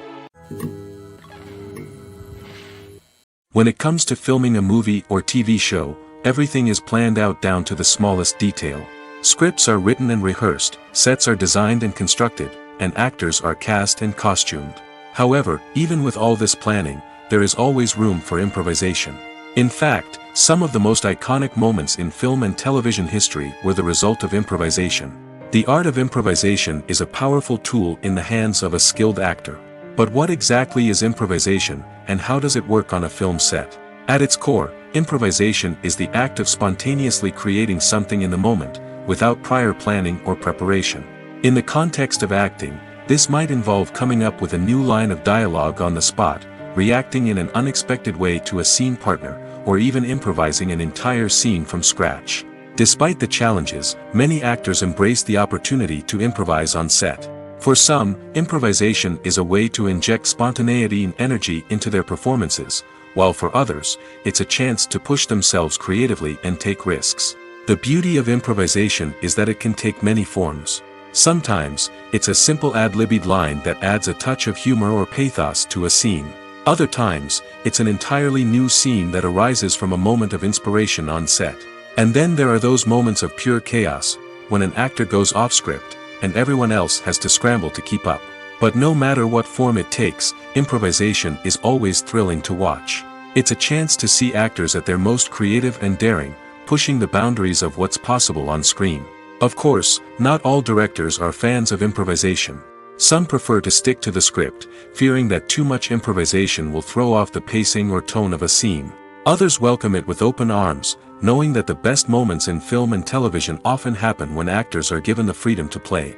When it comes to filming a movie or TV show, everything is planned out down to the smallest detail. Scripts are written and rehearsed, sets are designed and constructed, and actors are cast and costumed. However, even with all this planning, there is always room for improvisation. In fact, some of the most iconic moments in film and television history were the result of improvisation. The art of improvisation is a powerful tool in the hands of a skilled actor. But what exactly is improvisation, and how does it work on a film set? At its core, improvisation is the act of spontaneously creating something in the moment, without prior planning or preparation. In the context of acting, this might involve coming up with a new line of dialogue on the spot, reacting in an unexpected way to a scene partner, or even improvising an entire scene from scratch. Despite the challenges, many actors embrace the opportunity to improvise on set. For some, improvisation is a way to inject spontaneity and energy into their performances, while for others, it's a chance to push themselves creatively and take risks. The beauty of improvisation is that it can take many forms. Sometimes, it's a simple ad-libbed line that adds a touch of humor or pathos to a scene. Other times, it's an entirely new scene that arises from a moment of inspiration on set. And then there are those moments of pure chaos, when an actor goes off script, and everyone else has to scramble to keep up. But no matter what form it takes, improvisation is always thrilling to watch. It's a chance to see actors at their most creative and daring, pushing the boundaries of what's possible on screen. Of course, not all directors are fans of improvisation. Some prefer to stick to the script, fearing that too much improvisation will throw off the pacing or tone of a scene. Others welcome it with open arms, knowing that the best moments in film and television often happen when actors are given the freedom to play.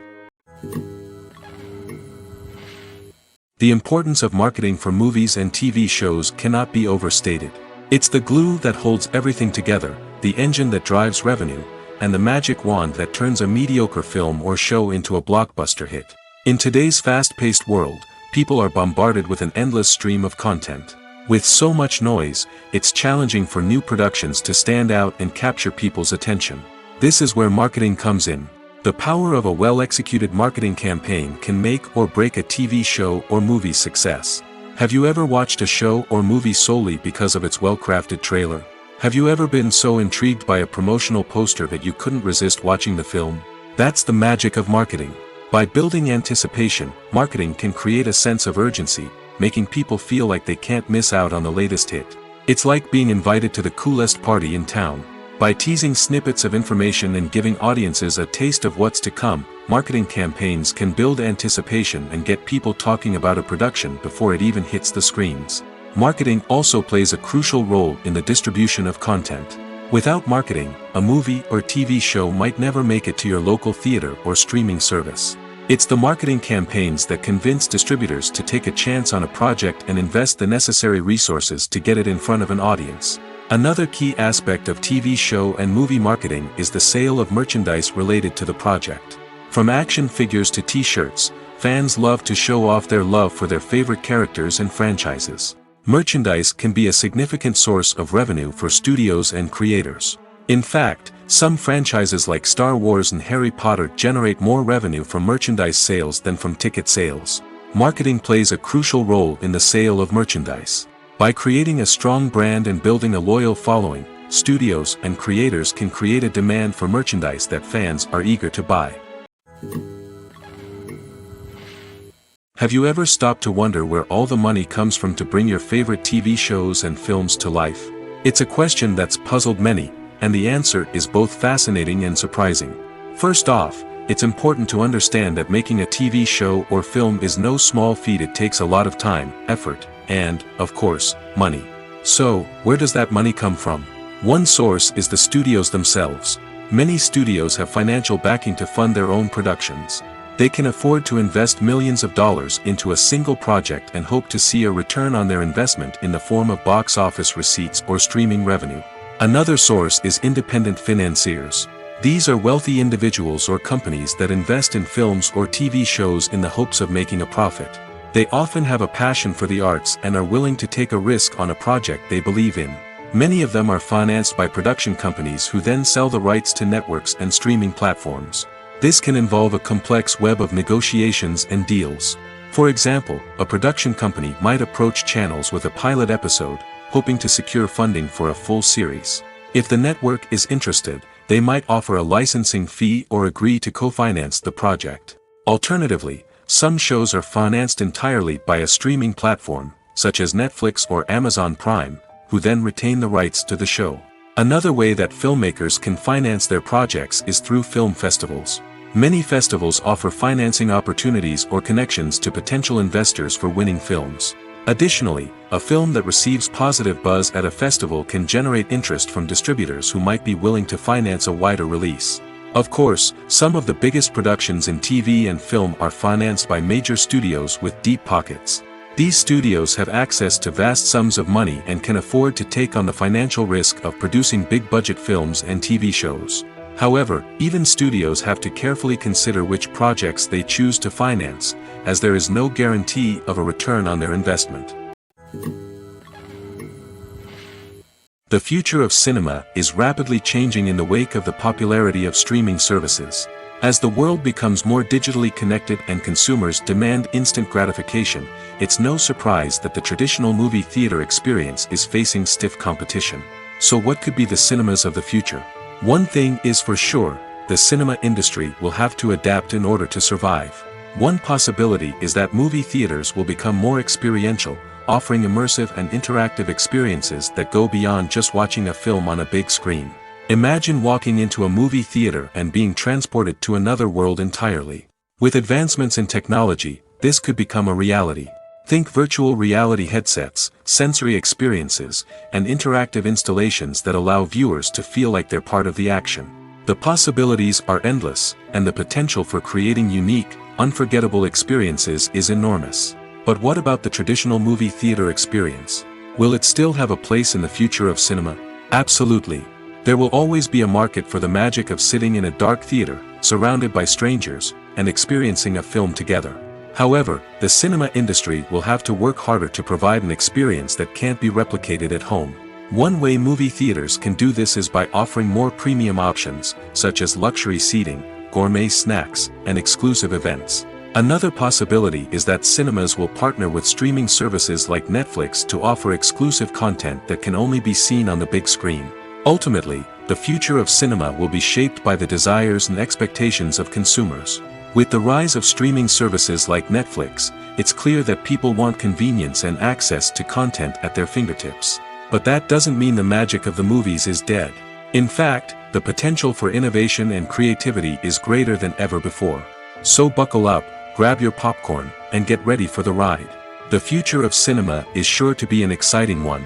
The importance of marketing for movies and TV shows cannot be overstated. It's the glue that holds everything together, the engine that drives revenue, and the magic wand that turns a mediocre film or show into a blockbuster hit. In today's fast-paced world, people are bombarded with an endless stream of content. With so much noise, it's challenging for new productions to stand out and capture people's attention. This is where marketing comes in. The power of a well-executed marketing campaign can make or break a TV show or movie's success. Have you ever watched a show or movie solely because of its well-crafted trailer? Have you ever been so intrigued by a promotional poster that you couldn't resist watching the film? That's the magic of marketing. By building anticipation, marketing can create a sense of urgency, making people feel like they can't miss out on the latest hit. It's like being invited to the coolest party in town. By teasing snippets of information and giving audiences a taste of what's to come, marketing campaigns can build anticipation and get people talking about a production before it even hits the screens. Marketing also plays a crucial role in the distribution of content. Without marketing, a movie or TV show might never make it to your local theater or streaming service. It's the marketing campaigns that convince distributors to take a chance on a project and invest the necessary resources to get it in front of an audience. Another key aspect of TV show and movie marketing is the sale of merchandise related to the project. From action figures to t-shirts, fans love to show off their love for their favorite characters and franchises. Merchandise can be a significant source of revenue for studios and creators. In fact, some franchises like Star Wars and Harry Potter generate more revenue from merchandise sales than from ticket sales. Marketing plays a crucial role in the sale of merchandise. By creating a strong brand and building a loyal following, studios and creators can create a demand for merchandise that fans are eager to buy. Have you ever stopped to wonder where all the money comes from to bring your favorite TV shows and films to life? It's a question that's puzzled many, and the answer is both fascinating and surprising. First off, it's important to understand that making a TV show or film is no small feat. It takes a lot of time, effort, and, of course, money. So, where does that money come from? One source is the studios themselves. Many studios have financial backing to fund their own productions. They can afford to invest millions of dollars into a single project and hope to see a return on their investment in the form of box office receipts or streaming revenue. Another source is independent financiers. These are wealthy individuals or companies that invest in films or TV shows in the hopes of making a profit. They often have a passion for the arts and are willing to take a risk on a project they believe in. Many of them are financed by production companies who then sell the rights to networks and streaming platforms. This can involve a complex web of negotiations and deals. For example, a production company might approach channels with a pilot episode, hoping to secure funding for a full series. If the network is interested, they might offer a licensing fee or agree to co-finance the project. Alternatively, some shows are financed entirely by a streaming platform, such as Netflix or Amazon Prime, who then retain the rights to the show. Another way that filmmakers can finance their projects is through film festivals. Many festivals offer financing opportunities or connections to potential investors for winning films. Additionally, a film that receives positive buzz at a festival can generate interest from distributors who might be willing to finance a wider release. Of course, some of the biggest productions in TV and film are financed by major studios with deep pockets. These studios have access to vast sums of money and can afford to take on the financial risk of producing big-budget films and TV shows. However, even studios have to carefully consider which projects they choose to finance, as there is no guarantee of a return on their investment. The future of cinema is rapidly changing in the wake of the popularity of streaming services. As the world becomes more digitally connected and consumers demand instant gratification, it's no surprise that the traditional movie theater experience is facing stiff competition. So what could be the cinemas of the future? One thing is for sure, the cinema industry will have to adapt in order to survive. One possibility is that movie theaters will become more experiential, offering immersive and interactive experiences that go beyond just watching a film on a big screen. Imagine walking into a movie theater and being transported to another world entirely. With advancements in technology, this could become a reality. Think virtual reality headsets, sensory experiences, and interactive installations that allow viewers to feel like they're part of the action. The possibilities are endless, and the potential for creating unique, unforgettable experiences is enormous. But what about the traditional movie theater experience? Will it still have a place in the future of cinema? Absolutely. There will always be a market for the magic of sitting in a dark theater, surrounded by strangers, and experiencing a film together. However, the cinema industry will have to work harder to provide an experience that can't be replicated at home. One way movie theaters can do this is by offering more premium options, such as luxury seating, gourmet snacks, and exclusive events. Another possibility is that cinemas will partner with streaming services like Netflix to offer exclusive content that can only be seen on the big screen. Ultimately, the future of cinema will be shaped by the desires and expectations of consumers. With the rise of streaming services like Netflix, it's clear that people want convenience and access to content at their fingertips. But that doesn't mean the magic of the movies is dead. In fact, the potential for innovation and creativity is greater than ever before. So buckle up, grab your popcorn, and get ready for the ride. The future of cinema is sure to be an exciting one.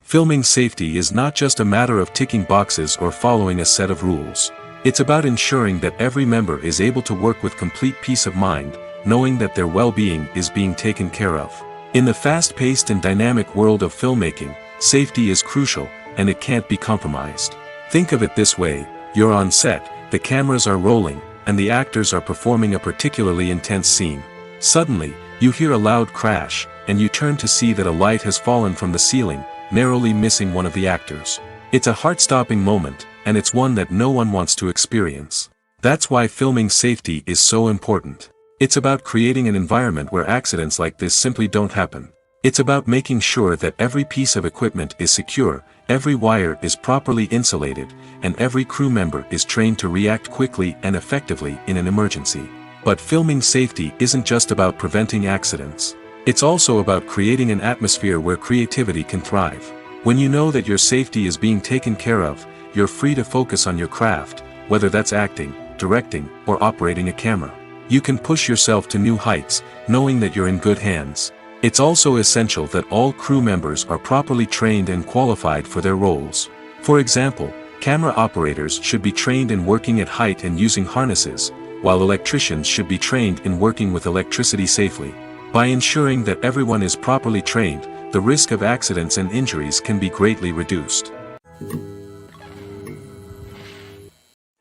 Filming safety is not just a matter of ticking boxes or following a set of rules. It's about ensuring that every member is able to work with complete peace of mind, knowing that their well-being is being taken care of. In the fast-paced and dynamic world of filmmaking, safety is crucial, and it can't be compromised. Think of it this way: you're on set, the cameras are rolling, and the actors are performing a particularly intense scene. Suddenly, you hear a loud crash, and you turn to see that a light has fallen from the ceiling, narrowly missing one of the actors. It's a heart-stopping moment, and it's one that no one wants to experience. That's why filming safety is so important. It's about creating an environment where accidents like this simply don't happen. It's about making sure that every piece of equipment is secure, every wire is properly insulated, and every crew member is trained to react quickly and effectively in an emergency. But filming safety isn't just about preventing accidents. It's also about creating an atmosphere where creativity can thrive. When you know that your safety is being taken care of, you're free to focus on your craft, whether that's acting, directing, or operating a camera. You can push yourself to new heights, knowing that you're in good hands. It's also essential that all crew members are properly trained and qualified for their roles. For example, camera operators should be trained in working at height and using harnesses, while electricians should be trained in working with electricity safely. By ensuring that everyone is properly trained, the risk of accidents and injuries can be greatly reduced.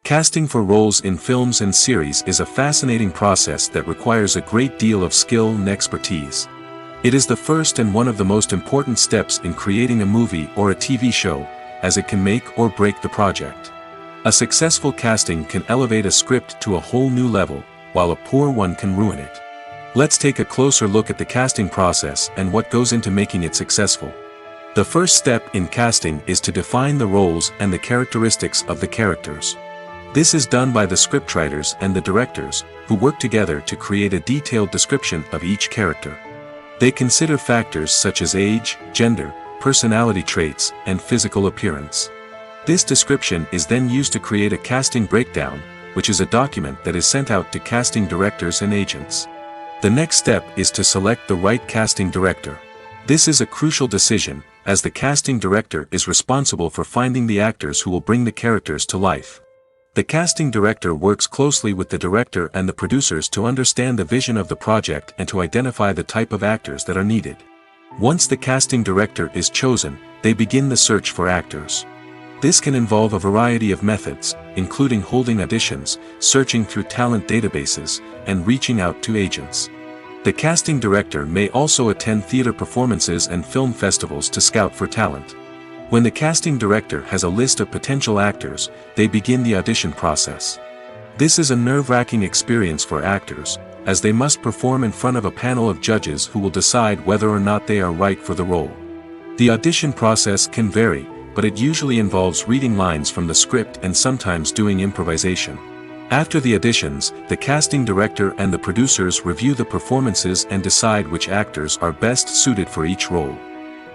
Casting for roles in films and series is a fascinating process that requires a great deal of skill and expertise. It is the first and one of the most important steps in creating a movie or a TV show, as it can make or break the project. A successful casting can elevate a script to a whole new level, while a poor one can ruin it. Let's take a closer look at the casting process and what goes into making it successful. The first step in casting is to define the roles and the characteristics of the characters. This is done by the scriptwriters and the directors, who work together to create a detailed description of each character. They consider factors such as age, gender, personality traits, and physical appearance. This description is then used to create a casting breakdown, which is a document that is sent out to casting directors and agents. The next step is to select the right casting director. This is a crucial decision, as the casting director is responsible for finding the actors who will bring the characters to life. The casting director works closely with the director and the producers to understand the vision of the project and to identify the type of actors that are needed. Once the casting director is chosen, they begin the search for actors. This can involve a variety of methods, including holding auditions, searching through talent databases, and reaching out to agents. The casting director may also attend theater performances and film festivals to scout for talent. When the casting director has a list of potential actors, they begin the audition process. This is a nerve-wracking experience for actors, as they must perform in front of a panel of judges who will decide whether or not they are right for the role. The audition process can vary, but it usually involves reading lines from the script and sometimes doing improvisation. After the auditions, the casting director and the producers review the performances and decide which actors are best suited for each role.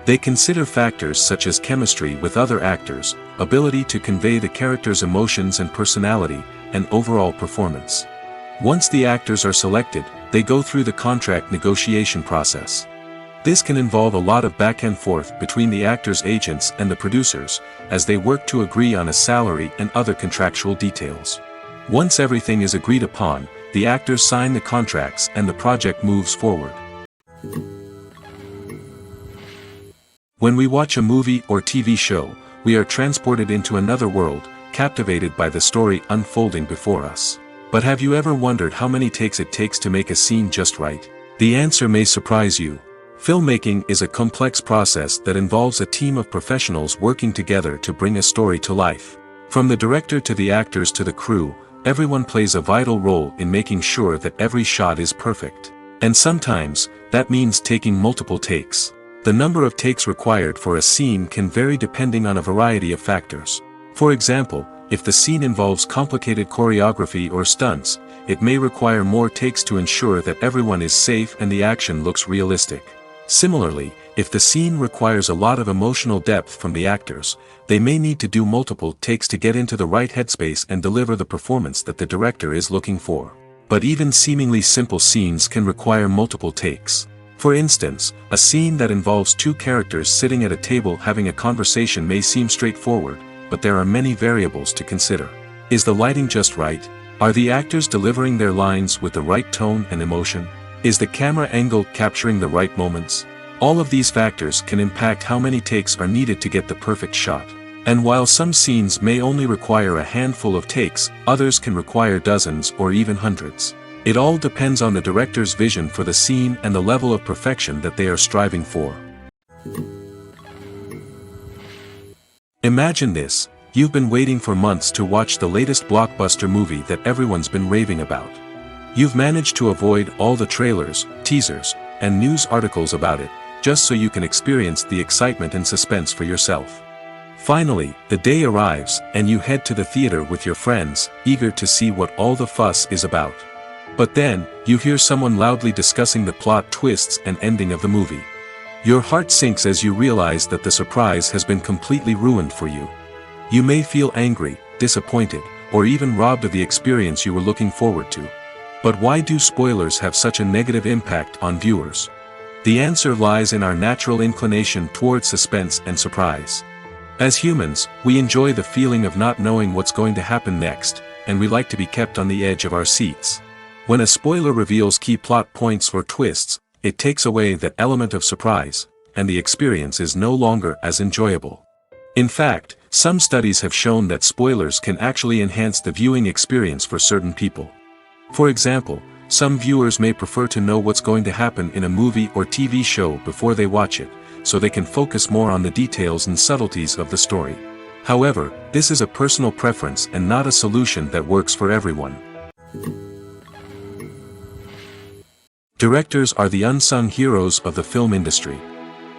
They consider factors such as chemistry with other actors, ability to convey the character's emotions and personality, and overall performance. Once the actors are selected, they go through the contract negotiation process. This can involve a lot of back and forth between the actors' agents and the producers, as they work to agree on a salary and other contractual details. Once everything is agreed upon, the actors sign the contracts and the project moves forward. When we watch a movie or TV show, we are transported into another world, captivated by the story unfolding before us. But have you ever wondered how many takes it takes to make a scene just right? The answer may surprise you. Filmmaking is a complex process that involves a team of professionals working together to bring a story to life. From the director to the actors to the crew, everyone plays a vital role in making sure that every shot is perfect. And sometimes, that means taking multiple takes. The number of takes required for a scene can vary depending on a variety of factors. For example, if the scene involves complicated choreography or stunts, it may require more takes to ensure that everyone is safe and the action looks realistic. Similarly, if the scene requires a lot of emotional depth from the actors, they may need to do multiple takes to get into the right headspace and deliver the performance that the director is looking for. But even seemingly simple scenes can require multiple takes. For instance, a scene that involves two characters sitting at a table having a conversation may seem straightforward, but there are many variables to consider. Is the lighting just right? Are the actors delivering their lines with the right tone and emotion? Is the camera angle capturing the right moments? All of these factors can impact how many takes are needed to get the perfect shot. And while some scenes may only require a handful of takes, others can require dozens or even hundreds. It all depends on the director's vision for the scene and the level of perfection that they are striving for. Imagine this: you've been waiting for months to watch the latest blockbuster movie that everyone's been raving about. You've managed to avoid all the trailers, teasers, and news articles about it, just so you can experience the excitement and suspense for yourself. Finally, the day arrives, and you head to the theater with your friends, eager to see what all the fuss is about. But then, you hear someone loudly discussing the plot twists and ending of the movie. Your heart sinks as you realize that the surprise has been completely ruined for you. You may feel angry, disappointed, or even robbed of the experience you were looking forward to. But why do spoilers have such a negative impact on viewers? The answer lies in our natural inclination toward suspense and surprise. As humans, we enjoy the feeling of not knowing what's going to happen next, and we like to be kept on the edge of our seats. When a spoiler reveals key plot points or twists, it takes away that element of surprise, and the experience is no longer as enjoyable. In fact, some studies have shown that spoilers can actually enhance the viewing experience for certain people. For example, some viewers may prefer to know what's going to happen in a movie or TV show before they watch it, so they can focus more on the details and subtleties of the story. However, this is a personal preference and not a solution that works for everyone. Directors are the unsung heroes of the film industry.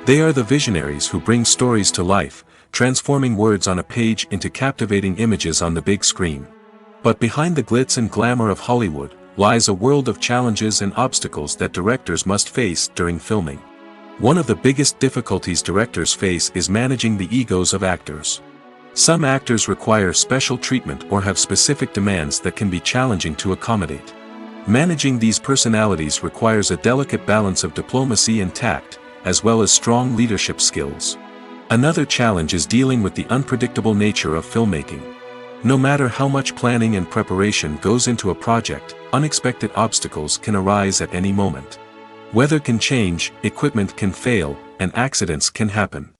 They are the visionaries who bring stories to life, transforming words on a page into captivating images on the big screen. But behind the glitz and glamour of Hollywood, lies a world of challenges and obstacles that directors must face during filming. One of the biggest difficulties directors face is managing the egos of actors. Some actors require special treatment or have specific demands that can be challenging to accommodate. Managing these personalities requires a delicate balance of diplomacy and tact, as well as strong leadership skills. Another challenge is dealing with the unpredictable nature of filmmaking. No matter how much planning and preparation goes into a project, unexpected obstacles can arise at any moment. Weather can change, equipment can fail, and accidents can happen.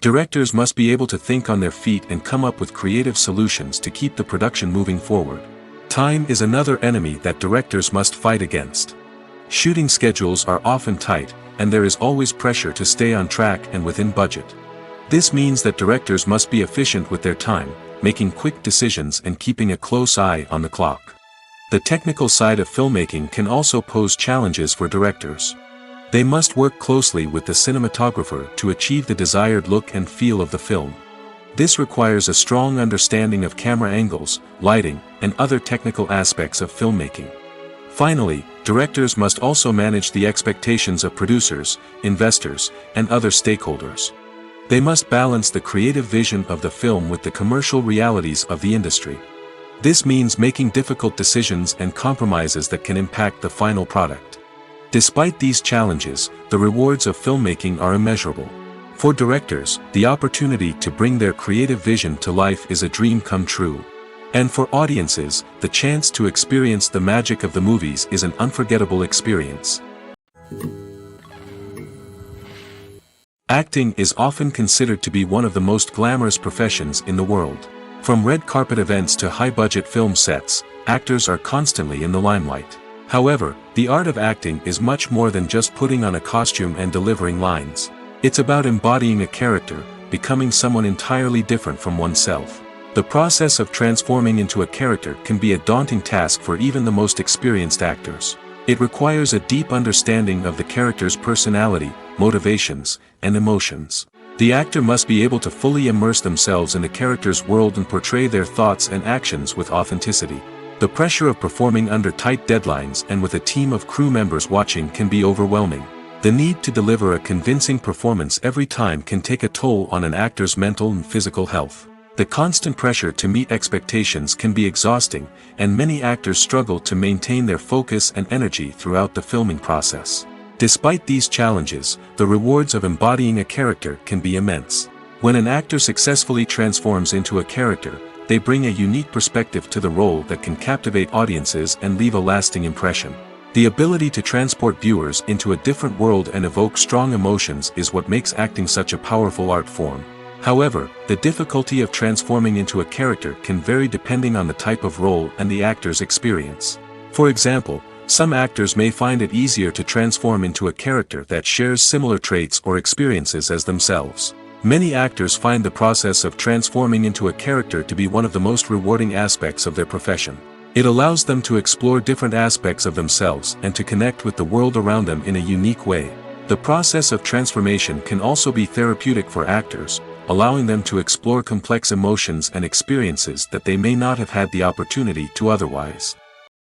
Directors must be able to think on their feet and come up with creative solutions to keep the production moving forward. Time is another enemy that directors must fight against. Shooting schedules are often tight, and there is always pressure to stay on track and within budget. This means that directors must be efficient with their time, making quick decisions and keeping a close eye on the clock. The technical side of filmmaking can also pose challenges for directors. They must work closely with the cinematographer to achieve the desired look and feel of the film. This requires a strong understanding of camera angles, lighting, and other technical aspects of filmmaking. Finally, directors must also manage the expectations of producers, investors, and other stakeholders. They must balance the creative vision of the film with the commercial realities of the industry. This means making difficult decisions and compromises that can impact the final product. Despite these challenges, the rewards of filmmaking are immeasurable. For directors, the opportunity to bring their creative vision to life is a dream come true. And for audiences, the chance to experience the magic of the movies is an unforgettable experience. Acting is often considered to be one of the most glamorous professions in the world. From red carpet events to high-budget film sets, actors are constantly in the limelight. However, the art of acting is much more than just putting on a costume and delivering lines. It's about embodying a character, becoming someone entirely different from oneself. The process of transforming into a character can be a daunting task for even the most experienced actors. It requires a deep understanding of the character's personality, motivations, and emotions. The actor must be able to fully immerse themselves in the character's world and portray their thoughts and actions with authenticity. The pressure of performing under tight deadlines and with a team of crew members watching can be overwhelming. The need to deliver a convincing performance every time can take a toll on an actor's mental and physical health. The constant pressure to meet expectations can be exhausting, and many actors struggle to maintain their focus and energy throughout the filming process. Despite these challenges, the rewards of embodying a character can be immense. When an actor successfully transforms into a character, they bring a unique perspective to the role that can captivate audiences and leave a lasting impression. The ability to transport viewers into a different world and evoke strong emotions is what makes acting such a powerful art form. However, the difficulty of transforming into a character can vary depending on the type of role and the actor's experience. For example, some actors may find it easier to transform into a character that shares similar traits or experiences as themselves. Many actors find the process of transforming into a character to be one of the most rewarding aspects of their profession. It allows them to explore different aspects of themselves and to connect with the world around them in a unique way. The process of transformation can also be therapeutic for actors, allowing them to explore complex emotions and experiences that they may not have had the opportunity to otherwise.